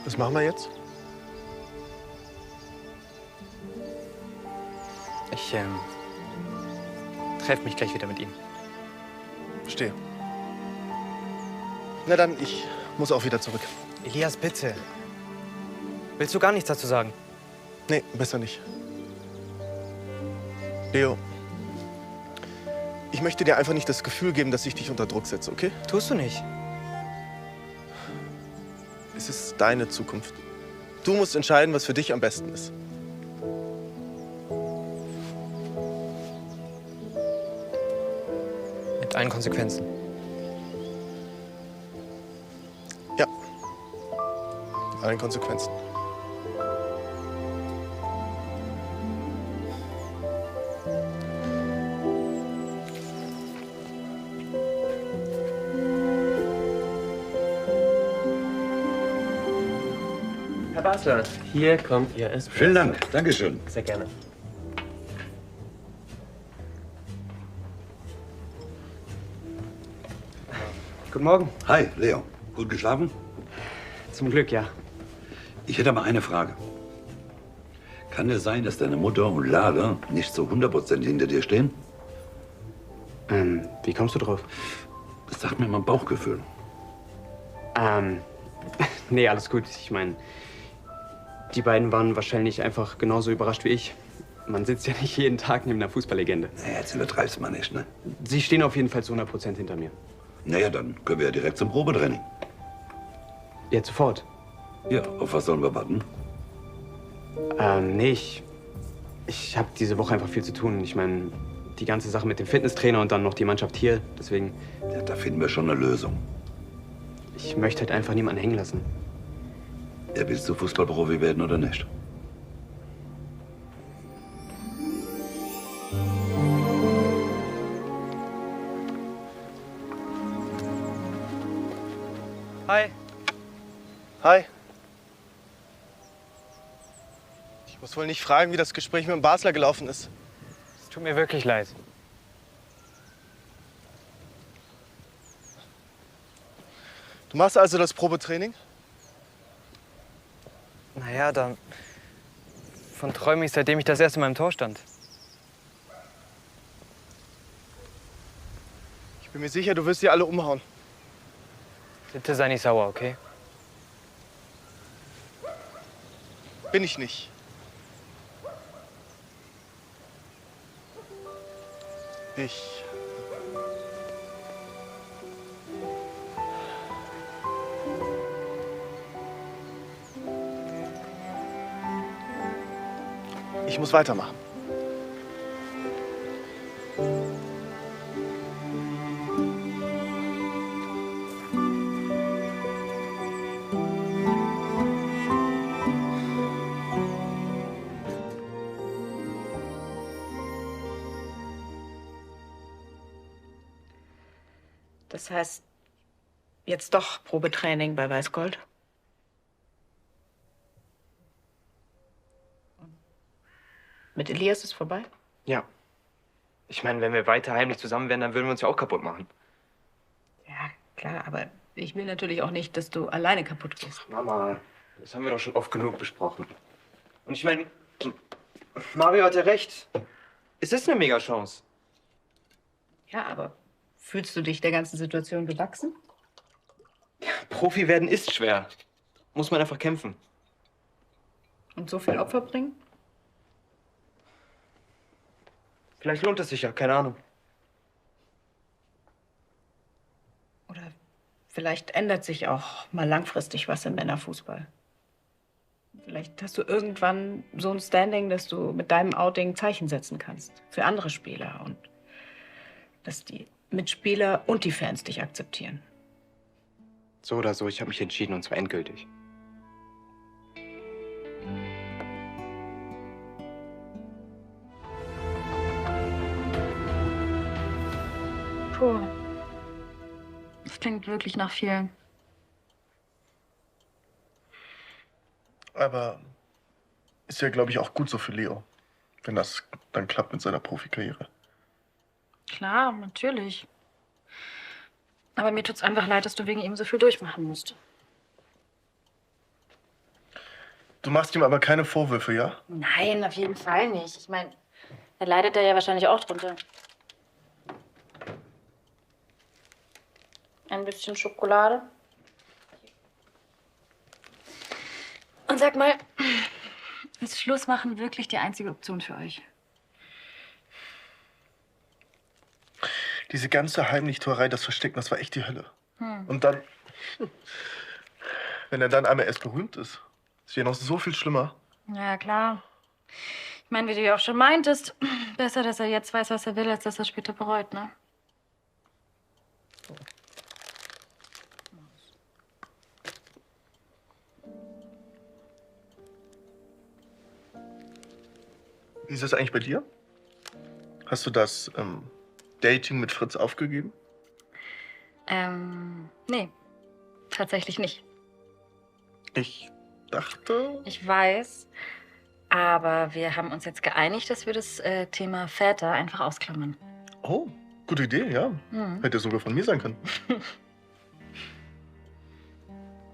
Was machen wir jetzt? Ich treffe mich gleich wieder mit ihm. Verstehe. Na dann, ich muss auch wieder zurück. Elias, bitte. Willst du gar nichts dazu sagen? Nee, besser nicht. Leo, ich möchte dir einfach nicht das Gefühl geben, dass ich dich unter Druck setze, okay? Tust du nicht. Es ist deine Zukunft. Du musst entscheiden, was für dich am besten ist. Mit allen Konsequenzen. Ja. Mit allen Konsequenzen. Herr Basler, hier kommt Ihr Espresso. Vielen Dank. Dankeschön. Sehr gerne. Guten Morgen. Hi, Leo. Gut geschlafen? Zum Glück, ja. Ich hätte mal eine Frage. Kann es sein, dass deine Mutter und Lale nicht so 100% hinter dir stehen? Wie kommst du drauf? Das sagt mir mein Bauchgefühl. Nee, alles gut. Ich meine, die beiden waren wahrscheinlich einfach genauso überrascht wie ich. Man sitzt ja nicht jeden Tag neben einer Fußballlegende. Naja, jetzt übertreib's mal nicht, ne? Sie stehen auf jeden Fall zu 100% hinter mir. Naja, dann können wir ja direkt zum Probetraining. Jetzt sofort? Ja, auf was sollen wir warten? Nee, ich habe diese Woche einfach viel zu tun. Ich meine, die ganze Sache mit dem Fitnesstrainer und dann noch die Mannschaft hier. Deswegen. Ja, da finden wir schon eine Lösung. Ich möchte halt einfach niemanden hängen lassen. Ja, willst du Fußballprofi werden oder nicht? Hi. Hi. Ich muss wohl nicht fragen, wie das Gespräch mit dem Basler gelaufen ist. Es Tut mir wirklich leid. Du machst also das Probetraining? Naja, davon träume ich, seitdem ich das erste Mal im Tor stand. Ich bin mir sicher, du wirst sie alle umhauen. Bitte sei nicht sauer, okay? Bin ich nicht. Ich muss weitermachen. Das heißt, jetzt doch Probetraining bei Weißgold? Mit Elias ist vorbei? Ja. Ich meine, wenn wir weiter heimlich zusammen wären, dann würden wir uns ja auch kaputt machen. Ja, klar, aber ich will natürlich auch nicht, dass du alleine kaputt gehst. Mama, das haben wir doch schon oft genug besprochen. Und ich meine, Mario hat ja recht. Es ist eine Mega-Chance. Ja, aber fühlst du dich der ganzen Situation gewachsen? Profi werden ist schwer. Muss man einfach kämpfen. Und so viel Opfer bringen? Vielleicht lohnt es sich ja, keine Ahnung. Oder vielleicht ändert sich auch mal langfristig was im Männerfußball. Vielleicht hast du irgendwann so ein Standing, dass du mit deinem Outing Zeichen setzen kannst für andere Spieler und dass die Mitspieler und die Fans dich akzeptieren. So oder so, ich habe mich entschieden und zwar endgültig. Puh. Das klingt wirklich nach viel. Aber ist ja, glaube ich, auch gut so für Leo, wenn das dann klappt mit seiner Profikarriere. Klar, natürlich. Aber mir tut's einfach leid, dass du wegen ihm so viel durchmachen musst. Du machst ihm aber keine Vorwürfe, ja? Nein, auf jeden Fall nicht. Ich meine, da leidet er ja wahrscheinlich auch drunter. Ein bisschen Schokolade. Und sag mal, ist Schluss machen wirklich die einzige Option für euch? Diese ganze Heimlichtuerei, das Verstecken, das war echt die Hölle. Hm. Und dann, wenn er dann einmal erst berühmt ist, ist ja noch so viel schlimmer. Ja, klar. Ich meine, wie du ja auch schon meintest, besser, dass er jetzt weiß, was er will, als dass er später bereut, ne? Wie ist das eigentlich bei dir? Hast du das Dating mit Fritz aufgegeben? Nee, tatsächlich nicht. Ich dachte... Ich weiß, aber wir haben uns jetzt geeinigt, dass wir das Thema Väter einfach ausklammern. Oh, gute Idee, ja. Mhm. Hätte sogar von mir sein können.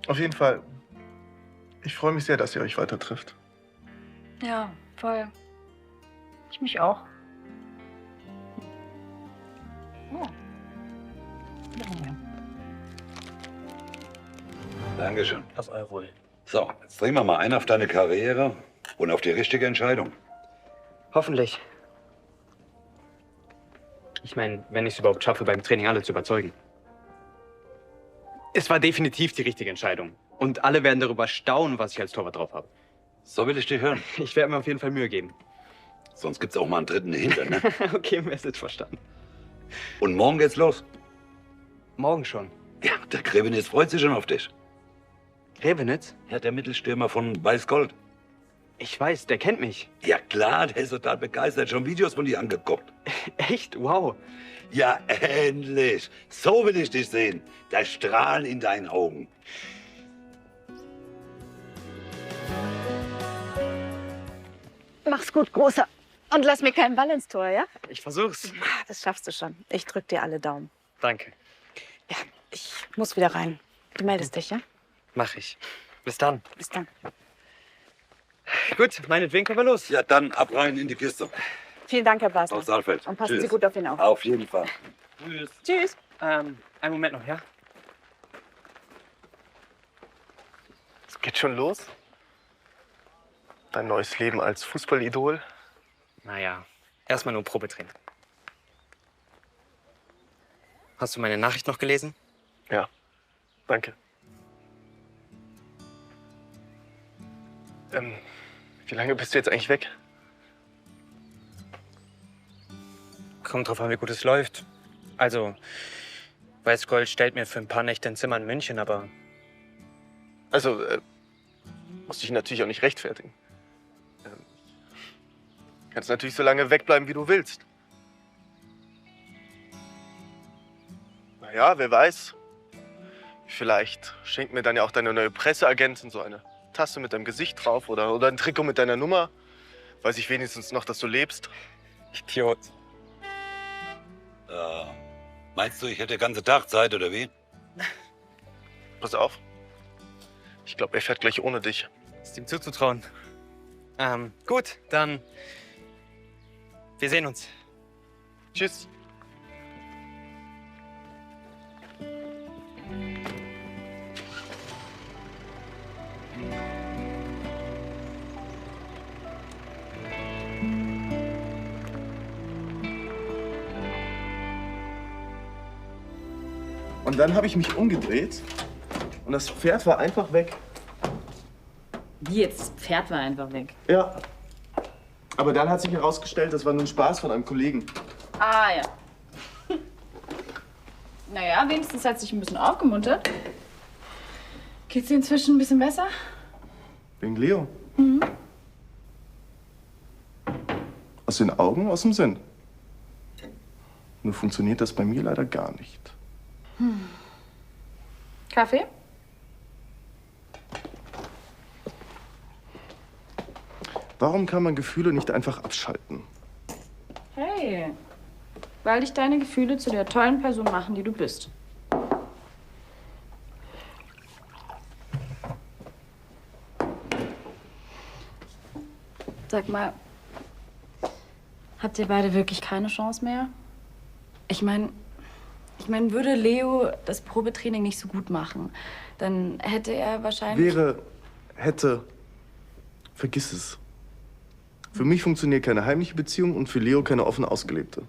Auf jeden Fall, ich freue mich sehr, dass ihr euch weiter trifft. Ja, voll. Ich mich auch. Oh. Dankeschön. Auf euer Wohl. So, jetzt drehen wir mal ein auf deine Karriere und auf die richtige Entscheidung. Hoffentlich. Ich meine, wenn ich es überhaupt schaffe, beim Training alle zu überzeugen. Es war definitiv die richtige Entscheidung. Und alle werden darüber staunen, was ich als Torwart drauf habe. So will ich dich hören. Ich werde mir auf jeden Fall Mühe geben. Sonst gibt's auch mal einen dritten dahinter, ne? Okay, Message verstanden. Und morgen geht's los. Morgen schon. Ja, der Grevenitz freut sich schon auf dich. Grevenitz? Ja, der Mittelstürmer von Weißgold. Ich weiß, der kennt mich. Ja klar, der ist total begeistert. Schon Videos von dir angeguckt. Echt? Wow. Ja, endlich. So will ich dich sehen. Der Strahlen in deinen Augen. Mach's gut, Großer. Und lass mir keinen Ball ins Tor, ja? Ich versuch's. Das schaffst du schon. Ich drück dir alle Daumen. Danke. Ja, ich muss wieder rein. Du meldest dich, ja? Mach ich. Bis dann. Bis dann. Gut, meinetwegen können wir los. Ja, dann ab rein in die Kiste. Vielen Dank, Herr Basler. Aus Saalfeld. Und passen Tschüss. Sie gut auf ihn auf. Auf jeden Fall. Tschüss. Tschüss. Einen Moment noch, ja? Es geht schon los? Dein neues Leben als Fußballidol? Naja, erstmal nur Probetraining. Hast du meine Nachricht noch gelesen? Ja, danke. Wie lange bist du jetzt eigentlich weg? Kommt drauf an, wie gut es läuft. Also, Weißgold stellt mir für ein paar Nächte ein Zimmer in München, aber... Also, musst dich natürlich auch nicht rechtfertigen. Kannst natürlich so lange wegbleiben, wie du willst. Naja, wer weiß. Vielleicht schenkt mir dann ja auch deine neue Presseagentin so eine Tasse mit deinem Gesicht drauf oder ein Trikot mit deiner Nummer. Weiß ich wenigstens noch, dass du lebst. Idiot. Meinst du, ich hätte den ganzen Tag Zeit, oder wie? Pass auf. Ich glaube, er fährt gleich ohne dich. Ist ihm zuzutrauen. Gut, dann... Wir sehen uns. Tschüss. Und dann habe ich mich umgedreht und das Pferd war einfach weg. Wie jetzt? Das Pferd war einfach weg. Ja. Aber dann hat sich herausgestellt, das war nur ein Spaß von einem Kollegen. Ah, ja. Naja, wenigstens hat sich ein bisschen aufgemuntert. Geht's dir inzwischen ein bisschen besser? Wegen Leo. Mhm. Aus den Augen, aus dem Sinn. Nur funktioniert das bei mir leider gar nicht. Kaffee? Warum kann man Gefühle nicht einfach abschalten? Hey, weil dich deine Gefühle zu der tollen Person machen, die du bist. Sag mal, habt ihr beide wirklich keine Chance mehr? Ich meine, würde Leo das Probetraining nicht so gut machen, dann hätte er wahrscheinlich... Hätte, vergiss es. Für mich funktioniert keine heimliche Beziehung und für Leo keine offen ausgelebte.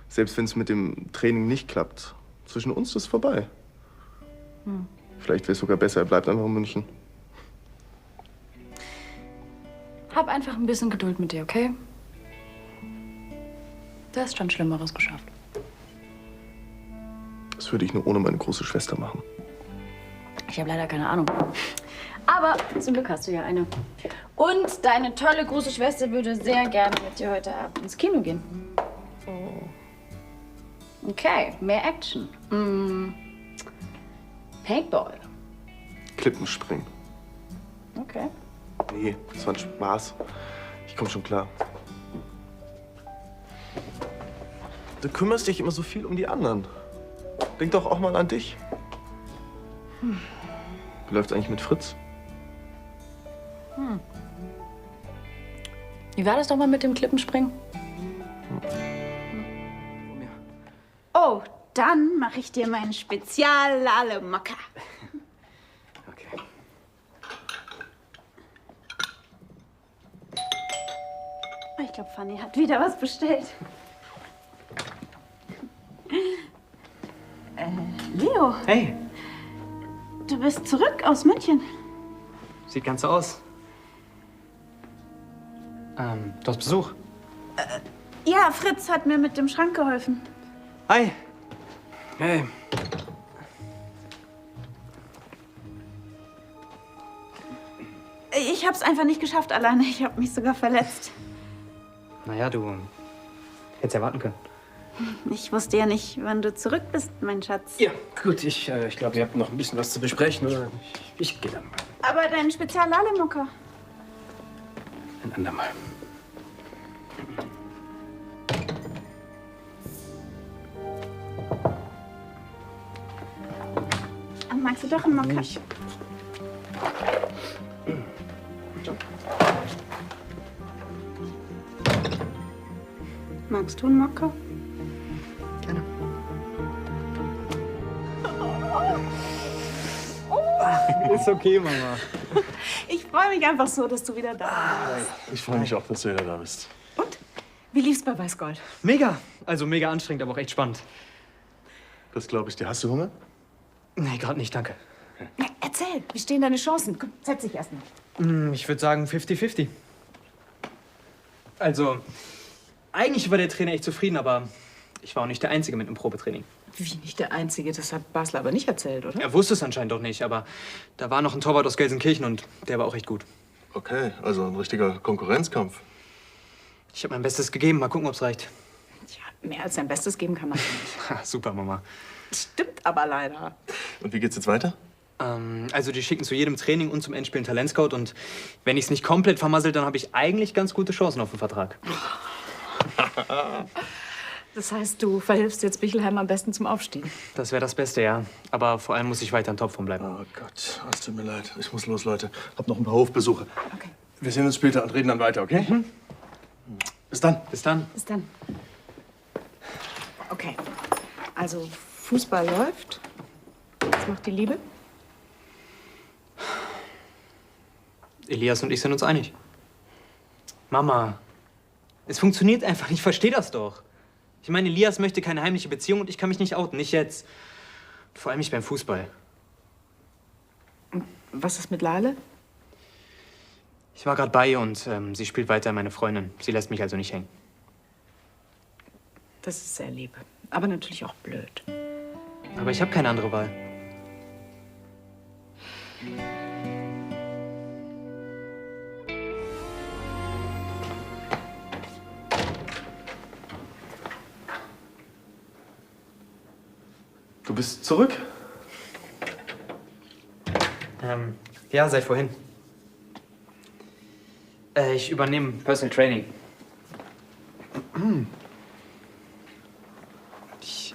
Selbst wenn es mit dem Training nicht klappt, zwischen uns ist es vorbei. Vielleicht wäre es sogar besser, er bleibt einfach in München. Hab einfach ein bisschen Geduld mit dir, okay? Du hast schon Schlimmeres geschafft. Das würde ich nur ohne meine große Schwester machen. Ich habe leider keine Ahnung. Aber zum Glück hast du ja eine. Und deine tolle große Schwester würde sehr gerne mit dir heute Abend ins Kino gehen. Okay, mehr Action. Paintball. Klippenspringen. Okay. Nee, das war ein Spaß. Ich komme schon klar. Du kümmerst dich immer so viel um die anderen. Denk doch auch mal an dich. Wie läuft's eigentlich mit Fritz? Wie war das doch mal mit dem Klippenspringen? Oh, dann mache ich dir meinen Spezial-Lale-Mocker. Okay. Ich glaube, Fanny hat wieder was bestellt. Leo, Hey, du bist zurück aus München. sieht ganz so aus. Du hast Besuch. Ja, Fritz hat mir mit dem Schrank geholfen. Hi. Hey. Ich hab's einfach nicht geschafft alleine. Ich habe mich sogar verletzt. Naja, du hättest erwarten können. Ich wusste ja nicht, wann du zurück bist, mein Schatz. Ja, gut, ich glaube, ihr habt noch ein bisschen was zu besprechen, oder? Ich gehe dann mal. Aber dein Spezial-Lale-Mocker. Ein andermal. Magst du doch einen Mokka? Magst du einen Mokka? Gerne. Ist okay, Mama. Ich freue mich einfach so, dass du wieder da bist. Ich freue mich auch, dass du wieder da bist. Wie lief's bei Weißgold? Mega. Also mega anstrengend, aber auch echt spannend. Das glaube ich dir. Hast du Hunger? Nee, gerade nicht, danke. Na, erzähl, wie stehen deine Chancen? Komm, setz dich erst mal. Ich würde sagen 50-50. Also, eigentlich war der Trainer echt zufrieden, aber ich war auch nicht der Einzige mit einem Probetraining. Wie nicht der Einzige? Das hat Basler aber nicht erzählt, oder? Er wusste es anscheinend doch nicht, aber da war noch ein Torwart aus Gelsenkirchen und der war auch echt gut. Okay, also ein richtiger Konkurrenzkampf. Ich habe mein Bestes gegeben. Mal gucken, ob's reicht. Ja, mehr als sein Bestes geben kann man nicht. Ha, super, Mama. Stimmt aber leider. Und wie geht's jetzt weiter? Also die schicken zu jedem Training und zum Endspiel einen Talentscout und wenn ich es nicht komplett vermassel, dann habe ich eigentlich ganz gute Chancen auf den Vertrag. Das heißt, du verhilfst jetzt Bichelheim am besten zum Aufstieg. Das wäre das Beste, ja. Aber vor allem muss ich weiter in Topform bleiben. Oh Gott, es tut mir leid. Ich muss los, Leute. Hab noch ein paar Hofbesuche. Okay. Wir sehen uns später und reden dann weiter, okay? Bis dann. Bis dann. Bis dann. Okay, also Fußball läuft. Was macht die Liebe? Elias und ich sind uns einig. Mama, es funktioniert einfach nicht. Ich verstehe das doch. Ich meine, Elias möchte keine heimliche Beziehung und ich kann mich nicht outen. Nicht jetzt. Vor allem nicht beim Fußball. Was ist mit Lale? Ich war gerade bei ihr und sie spielt weiter meine Freundin. Sie lässt mich also nicht hängen. Das ist sehr lieb. Aber natürlich auch blöd. Aber ich habe keine andere Wahl. Du bist zurück? Ja, seit vorhin. Ich übernehme Personal Training. Ich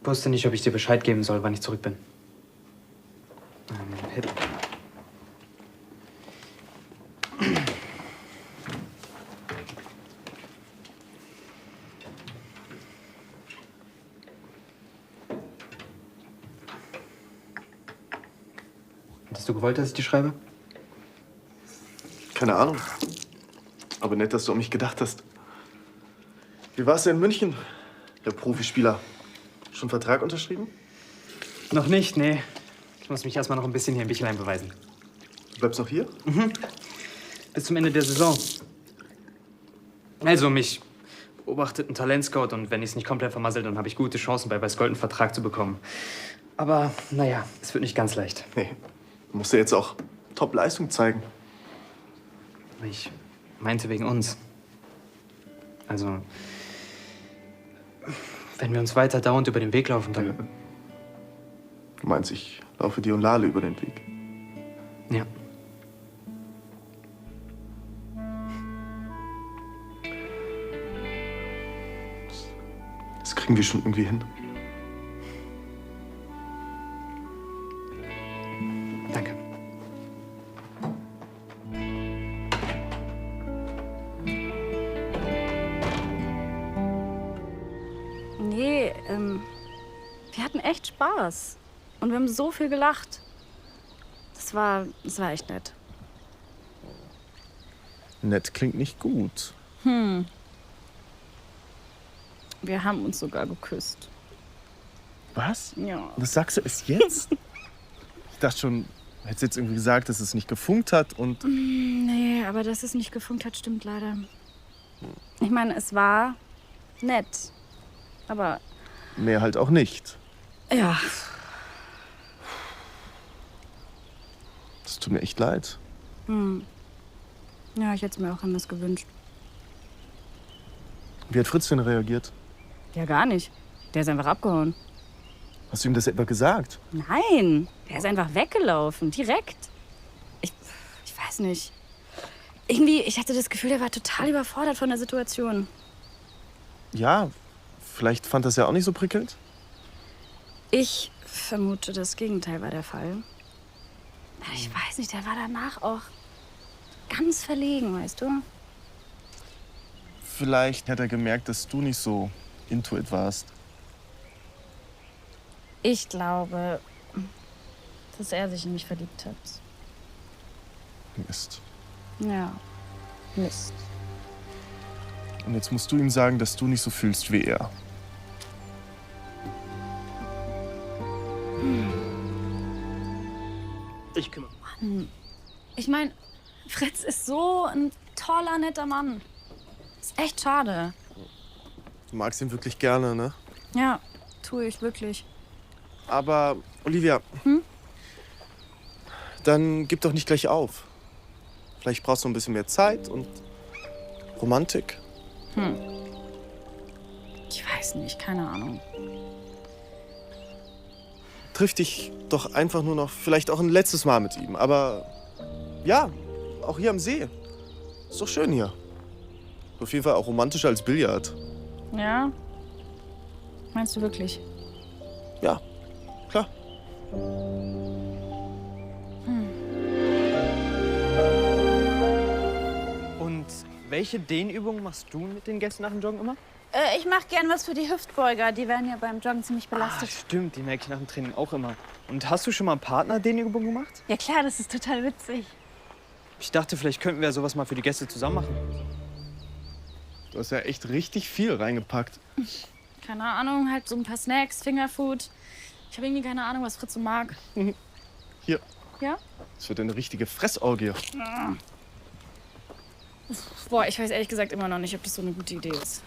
wusste nicht, ob ich dir Bescheid geben soll, wann ich zurück bin. Hättest du gewollt, dass ich dir schreibe? Keine Ahnung. Aber nett, dass du an mich gedacht hast. Wie war's denn in München, der Profispieler? Schon Vertrag unterschrieben? Noch nicht, nee. Ich muss mich erst mal noch ein bisschen hier in Bichelheim beweisen. Du bleibst noch hier? Mhm. Bis zum Ende der Saison. Also, mich beobachtet ein Talentscout und wenn ich es nicht komplett vermassel, dann habe ich gute Chancen, bei Weißgold einen Vertrag zu bekommen. Aber, naja, es wird nicht ganz leicht. Nee, du musst ja jetzt auch Top-Leistung zeigen. Ich meinte wegen uns. Also, wenn wir uns weiter dauernd über den Weg laufen, dann... Du meinst, ich laufe dir und Lale über den Weg? Ja. Das kriegen wir schon irgendwie hin. Danke. Nee, wir hatten echt Spaß. Und wir haben so viel gelacht. Das war echt nett. Nett klingt nicht gut. Wir haben uns sogar geküsst. Was? Ja. Das sagst du erst jetzt? Ich dachte schon, du hättest jetzt irgendwie gesagt, dass es nicht gefunkt hat und... Nee, aber dass es nicht gefunkt hat, stimmt leider. Ich meine, es war nett. Aber Mehr halt auch nicht. ja, Das tut mir echt leid. ja, ich hätte es mir auch anders gewünscht. Wie hat Fritz denn reagiert? Ja, gar nicht. Der ist einfach abgehauen. Hast du ihm das etwa gesagt? Nein, der ist einfach weggelaufen, direkt. Ich weiß nicht. Irgendwie, ich hatte das Gefühl, der war total überfordert von der Situation. Ja, vielleicht fand er es ja auch nicht so prickelnd. Ich vermute, das Gegenteil war der Fall. Ich weiß nicht, der war danach auch ganz verlegen, weißt du? Vielleicht hat er gemerkt, dass du nicht so into it warst. Ich glaube, dass er sich in mich verliebt hat. Mist. Ja, Mist. Und jetzt musst du ihm sagen, dass du nicht so fühlst wie er. Ich kümmere. Mann. Ich meine, Fritz ist so ein toller, netter Mann. Ist echt schade. Du magst ihn wirklich gerne, ne? Ja, tue ich wirklich. Aber, Olivia, dann gib doch nicht gleich auf. Vielleicht brauchst du ein bisschen mehr Zeit und Romantik. Ich weiß nicht, keine Ahnung. Triff dich doch einfach nur noch, vielleicht auch ein letztes Mal mit ihm. Aber ja, auch hier am See. Ist doch schön hier. Auf jeden Fall auch romantischer als Billard. Ja? Meinst du wirklich? Ja, klar. Und welche Dehnübungen machst du mit den Gästen nach dem Joggen immer? Ich mache gern was für die Hüftbeuger. Die werden ja beim Joggen ziemlich belastet. Stimmt, die merke ich nach dem Training auch immer. Und hast du schon mal Partner-Dehnübungen gemacht? Ja klar, das ist total witzig. Ich dachte, vielleicht könnten wir sowas mal für die Gäste zusammen machen. Du hast ja echt richtig viel reingepackt. Keine Ahnung, halt so ein paar Snacks, Fingerfood. Ich habe irgendwie keine Ahnung, was Fritz so mag. Hier, Ja? das wird eine richtige Fressorgie. Boah, ich weiß ehrlich gesagt immer noch nicht, ob das so eine gute Idee ist.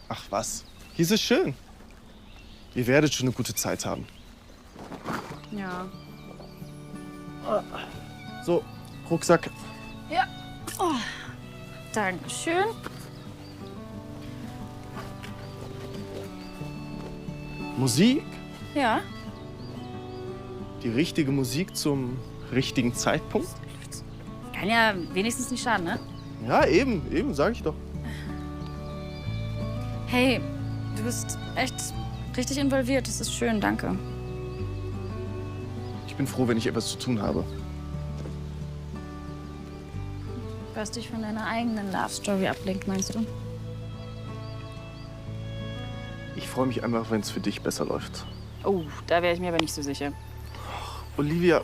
Ach was, hier ist es schön. Ihr werdet schon eine gute Zeit haben. Ja. So, Rucksack. Ja. Oh, Dankeschön. Musik. Ja. Die richtige Musik zum richtigen Zeitpunkt. Kann ja wenigstens nicht schaden, ne? Ja, eben, sag ich doch. Hey, du bist echt richtig involviert. Das ist schön, danke. Ich bin froh, wenn ich etwas zu tun habe. Was dich von deiner eigenen Love Story ablenkt, meinst du? Ich freue mich einfach, wenn es für dich besser läuft. Oh, da wäre ich mir aber nicht so sicher. Olivia,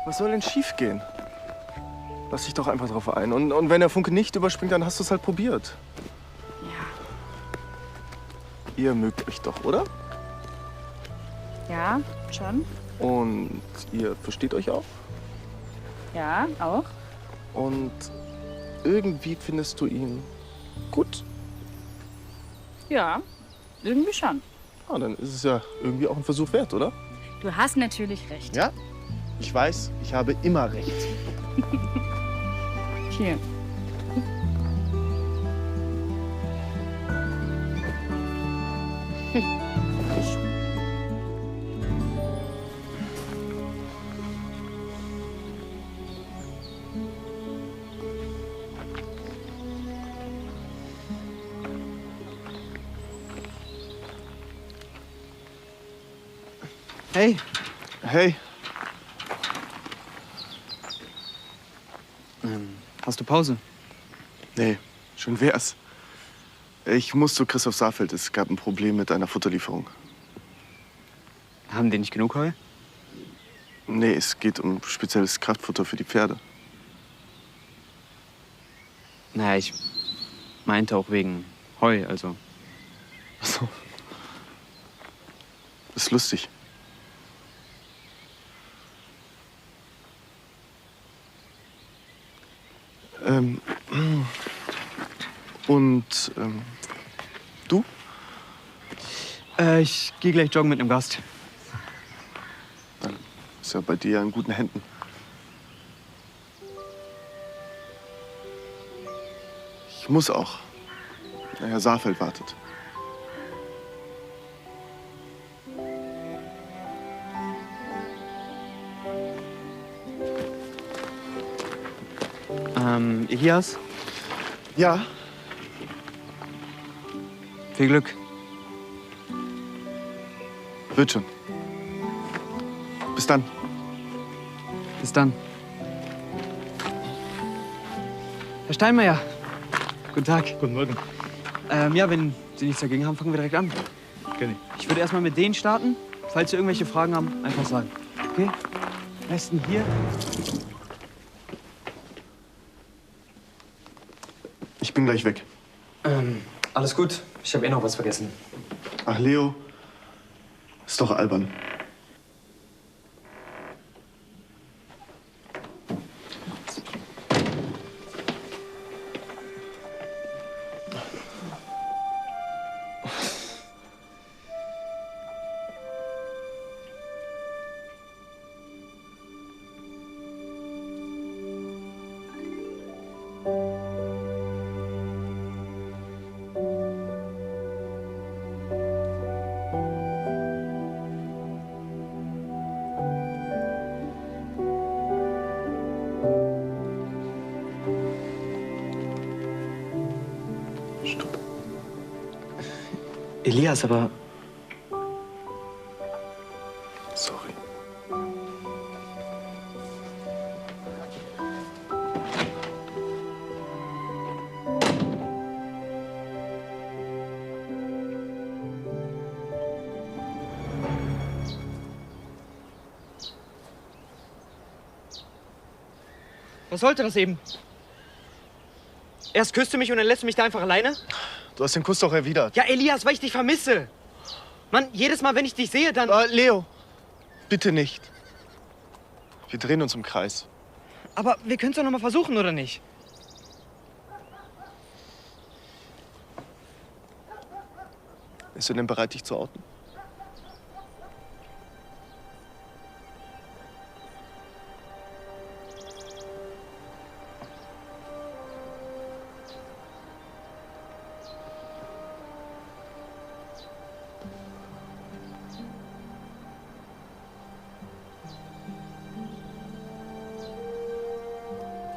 was soll denn schief gehen? Lass dich doch einfach drauf ein. Und wenn der Funke nicht überspringt, dann hast du es halt probiert. Ja. Ihr mögt euch doch, oder? Ja, schon. Und ihr versteht euch auch? Ja, auch. Und irgendwie findest du ihn gut? Ja, irgendwie schon. Ah, dann ist es ja irgendwie auch ein Versuch wert, oder? Du hast natürlich recht. Ja, ich weiß, ich habe immer recht. Hier. Hey. Hey. Hast du Pause? Nee, schön wär's. Ich muss zu Christoph Saarfeld. Es gab ein Problem mit einer Futterlieferung. Haben die nicht genug Heu? Nee, es geht um spezielles Kraftfutter für die Pferde. Naja, ich meinte auch wegen Heu, also. Ach so. Ist lustig. Du? Ich gehe gleich joggen mit einem Gast. Dann ist ja bei dir in guten Händen. Ich muss auch. Herr Saarfeld wartet. Elias? Ja? Viel Glück. Wird schon. Bis dann. Bis dann. Herr Steinmeier. Guten Tag. Guten Morgen. Ja, wenn Sie nichts dagegen haben, fangen wir direkt an. Kenny. Ich würde erstmal mit denen starten. Falls Sie irgendwelche Fragen haben, einfach sagen. Okay? Am besten hier. Ich bin gleich weg. Alles gut. Ich habe eh noch was vergessen. Ach, Leo. Ist doch albern. Elias, aber... Sorry. Was sollte das eben? Erst küsst du mich und dann lässt du mich da einfach alleine? Du hast den Kuss doch erwidert. Ja, Elias, weil ich dich vermisse. Mann, jedes Mal, wenn ich dich sehe, dann... Leo, bitte nicht. Wir drehen uns im Kreis. Aber wir können es doch noch mal versuchen, oder nicht? Bist du denn bereit, dich zu outen?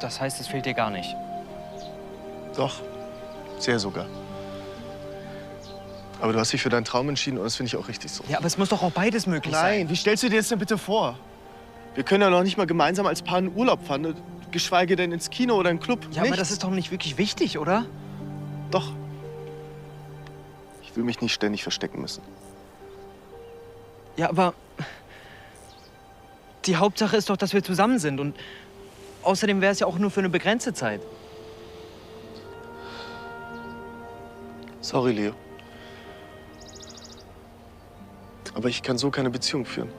Das heißt, es fehlt dir gar nicht. Doch, sehr sogar. Aber du hast dich für deinen Traum entschieden und das finde ich auch richtig so. Ja, aber es muss doch auch beides möglich sein. Nein, wie stellst du dir das denn bitte vor? Wir können ja noch nicht mal gemeinsam als Paar in Urlaub fahren, geschweige denn ins Kino oder in den Club. Ja, aber das ist doch nicht wirklich wichtig, oder? Doch. Ich will mich nicht ständig verstecken müssen. Ja, aber die Hauptsache ist doch, dass wir zusammen sind. Und außerdem wäre es ja auch nur für eine begrenzte Zeit. Sorry, Leo. Aber ich kann so keine Beziehung führen.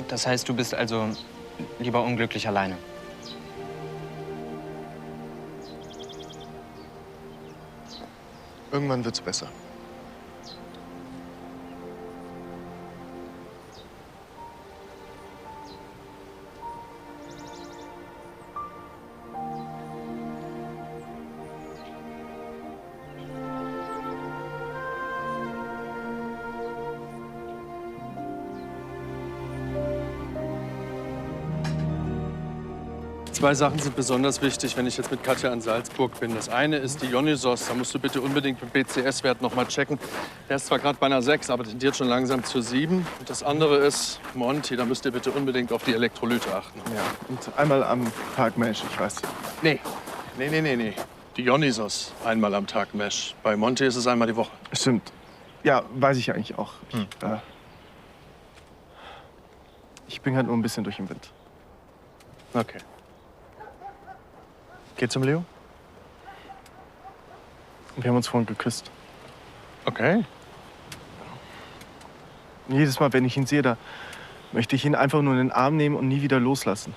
Das heißt, du bist also lieber unglücklich alleine. Irgendwann wird's besser. Zwei Sachen sind besonders wichtig, wenn ich jetzt mit Katja in Salzburg bin. Das eine ist die Dionysos. Da musst du bitte unbedingt den BCS-Wert noch mal checken. Der ist zwar gerade bei einer 6, aber tendiert schon langsam zur 7. Und das andere ist Monty. Da müsst ihr bitte unbedingt auf die Elektrolyte achten. Ja, und einmal am Tag Mesh, ich weiß. Nee. Dionysos einmal am Tag Mesh. Bei Monty ist es einmal die Woche. Stimmt. Ja, weiß ich eigentlich auch. Ich bin halt nur ein bisschen durch den Wind. Okay. Geht zum Leo? Wir haben uns vorhin geküsst. Okay. Und jedes Mal, wenn ich ihn sehe, da möchte ich ihn einfach nur in den Arm nehmen und nie wieder loslassen.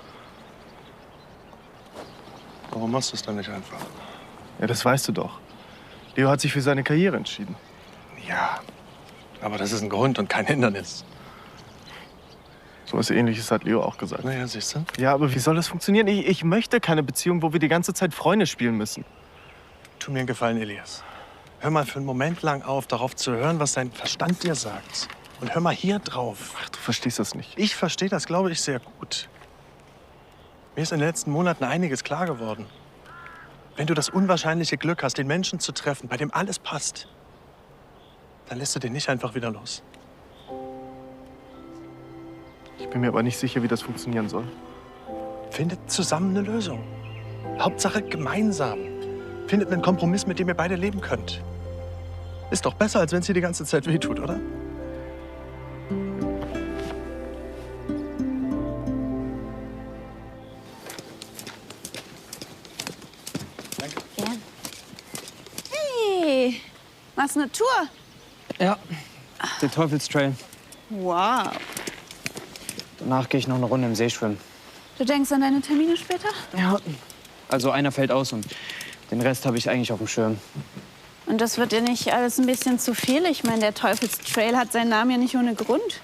Warum machst du es dann nicht einfach? Ja, das weißt du doch. Leo hat sich für seine Karriere entschieden. Ja, aber das ist ein Grund und kein Hindernis. So was Ähnliches hat Leo auch gesagt. Na ja, siehst du? Ja, aber wie soll das funktionieren? Ich möchte keine Beziehung, wo wir die ganze Zeit Freunde spielen müssen. Tu mir einen Gefallen, Elias. hör mal für einen Moment lang auf, darauf zu hören, was dein Verstand dir sagt. Und hör mal hier drauf. Ach, du verstehst das nicht. Ich verstehe das, glaube ich, sehr gut. Mir ist in den letzten Monaten einiges klar geworden. Wenn du das unwahrscheinliche Glück hast, den Menschen zu treffen, bei dem alles passt, dann lässt du den nicht einfach wieder los. Ich bin mir aber nicht sicher, wie das funktionieren soll. Findet zusammen eine Lösung. Hauptsache gemeinsam. Findet einen Kompromiss, mit dem ihr beide leben könnt. Ist doch besser, als wenn es dir die ganze Zeit wehtut, oder? Gern. Hey, machst du eine Tour? Ja, der Teufelstrail. Wow. Danach gehe ich noch eine Runde im See schwimmen. Du denkst an deine Termine später? Ja. Also einer fällt aus und den Rest habe ich eigentlich auf dem Schirm. Und das wird dir nicht alles ein bisschen zu viel? Ich meine, der Teufelstrail hat seinen Namen ja nicht ohne Grund.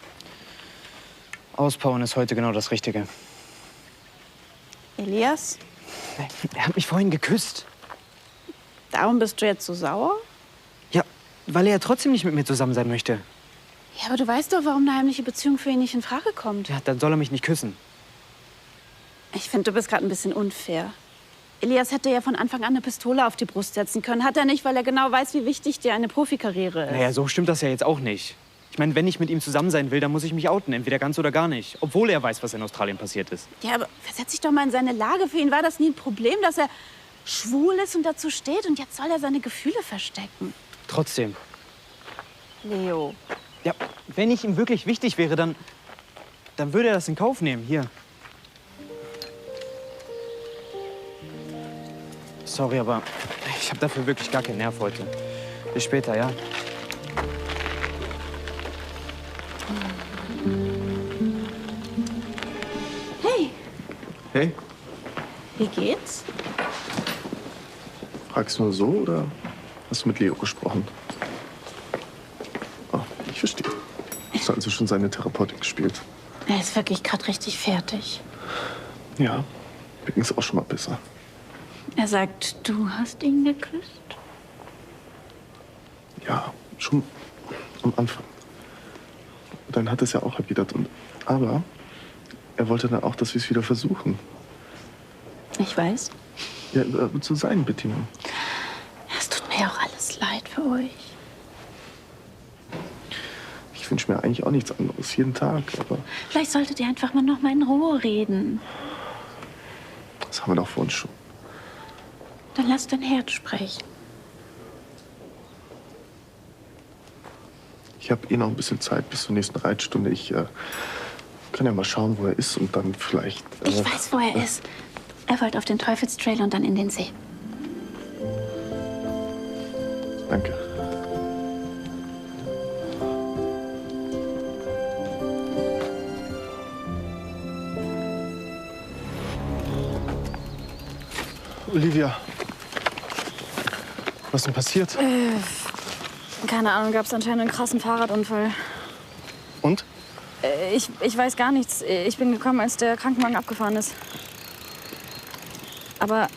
Auspowern ist heute genau das Richtige. Elias, Er hat mich vorhin geküsst. darum bist du jetzt so sauer? Ja, weil er ja trotzdem nicht mit mir zusammen sein möchte. Ja, aber du weißt doch, warum eine heimliche Beziehung für ihn nicht in Frage kommt. Ja, dann soll er mich nicht küssen. Ich finde, du bist gerade ein bisschen unfair. Elias hätte ja von Anfang an eine Pistole auf die Brust setzen können. Hat er nicht, weil er genau weiß, wie wichtig dir eine Profikarriere ist. Naja, so stimmt das ja jetzt auch nicht. Ich meine, wenn ich mit ihm zusammen sein will, dann muss ich mich outen. Entweder ganz oder gar nicht. Obwohl er weiß, was in Australien passiert ist. Ja, aber versetz dich doch mal in seine Lage. Für ihn war das nie ein Problem, dass er schwul ist und dazu steht. Und jetzt soll er seine Gefühle verstecken. Trotzdem. Leo. Ja, wenn ich ihm wirklich wichtig wäre, dann würde er das in Kauf nehmen. Hier. Sorry, aber ich habe dafür wirklich gar keinen Nerv heute. Bis später, ja? Hey, Hey, wie geht's? fragst du nur so oder hast du mit Leo gesprochen? Oh, ich verstehe. Hast du also schon seine Therapeutin gespielt? Er ist wirklich gerade richtig fertig. Ja, mir ging's auch schon mal besser. Er sagt, du hast ihn geküsst? Ja, schon am Anfang. Dann hat es ja auch erwidert. Aber er wollte dann auch, dass wir es wieder versuchen. Ich weiß. Ja, zu seinen Bedingungen. Es tut mir auch alles leid für euch. Ich wünsche mir eigentlich auch nichts anderes, jeden Tag. Aber Vielleicht solltet ihr einfach mal noch mal in Ruhe reden. das haben wir doch vor uns schon. Dann lass dein Herz sprechen. Ich habe eh noch ein bisschen Zeit bis zur nächsten Reitstunde. Ich kann ja mal schauen, wo er ist und dann vielleicht... Ich weiß, wo er ist. Er wollte auf den Teufelstrail und dann in den See. Danke. Olivia, was ist denn passiert? Keine Ahnung, gab es anscheinend einen krassen Fahrradunfall. Und? Ich weiß gar nichts. Ich bin gekommen, als der Krankenwagen abgefahren ist. Aber,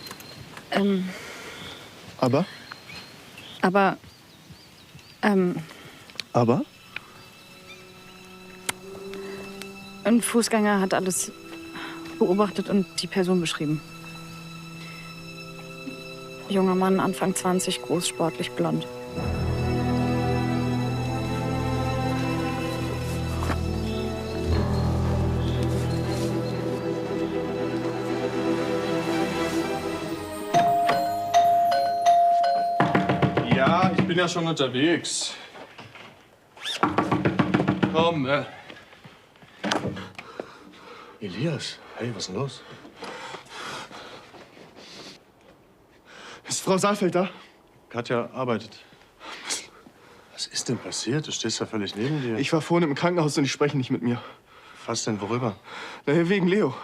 Aber? aber, Aber? ein Fußgänger hat alles beobachtet und die Person beschrieben. Junger Mann, Anfang 20, groß, sportlich, blond. Ja, ich bin ja schon unterwegs. Komm, Elias, hey, was ist denn los? Ist Frau Saalfeld da? Katja arbeitet. Was ist denn passiert? Du stehst ja völlig neben dir. Ich war vorhin im Krankenhaus und die sprechen nicht mit mir. Was denn, worüber? Naja, wegen Leo.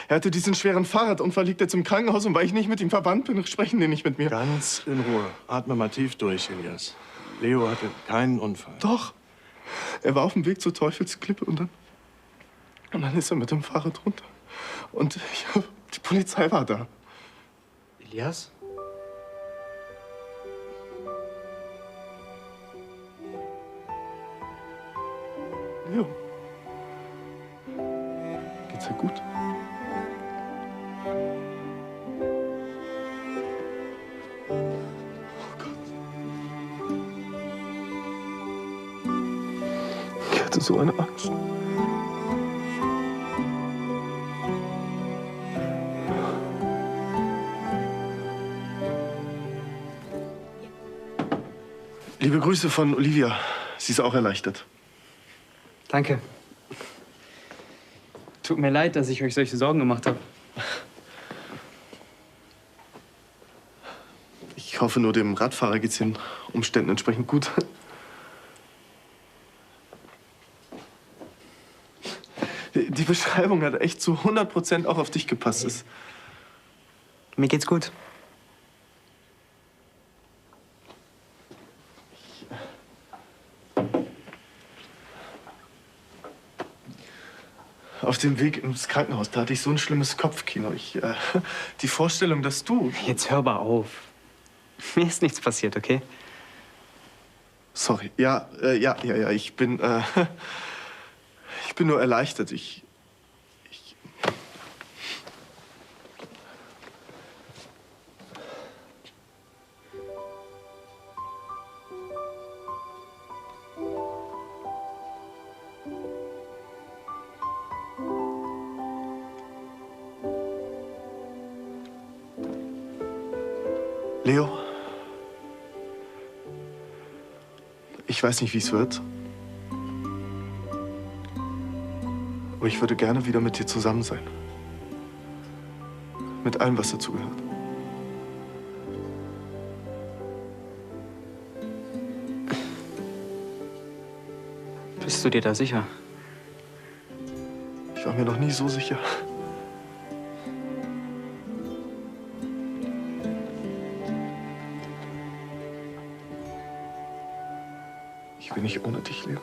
Er hatte diesen schweren Fahrradunfall, liegt jetzt im Krankenhaus und weil ich nicht mit ihm verwandt bin, sprechen die nicht mit mir. Ganz in Ruhe. Atme mal tief durch, Elias. Leo hatte keinen Unfall. Doch. Er war auf dem Weg zur Teufelsklippe und dann ist er mit dem Fahrrad runter. Und die Polizei war da. Elias? Leo. Geht's dir gut? Oh Gott. Ich hatte so eine Angst. Liebe Grüße von Olivia. Sie ist auch erleichtert. Danke. Tut mir leid, dass ich euch solche Sorgen gemacht habe. Ich hoffe nur, dem Radfahrer geht's den Umständen entsprechend gut. Die Beschreibung hat echt zu 100% auch auf dich gepasst. Mir geht's gut. Auf dem Weg ins Krankenhaus, da hatte ich so ein schlimmes Kopfkino. Die Vorstellung, dass du... Jetzt hör mal auf. Mir ist nichts passiert, okay? Sorry. Ja. Ich bin nur erleichtert. Leo, ich weiß nicht, wie es wird. Aber ich würde gerne wieder mit dir zusammen sein. Mit allem, was dazugehört. Bist du dir da sicher? Ich war mir noch nie so sicher. Ich bin nicht ohne dich, Leo.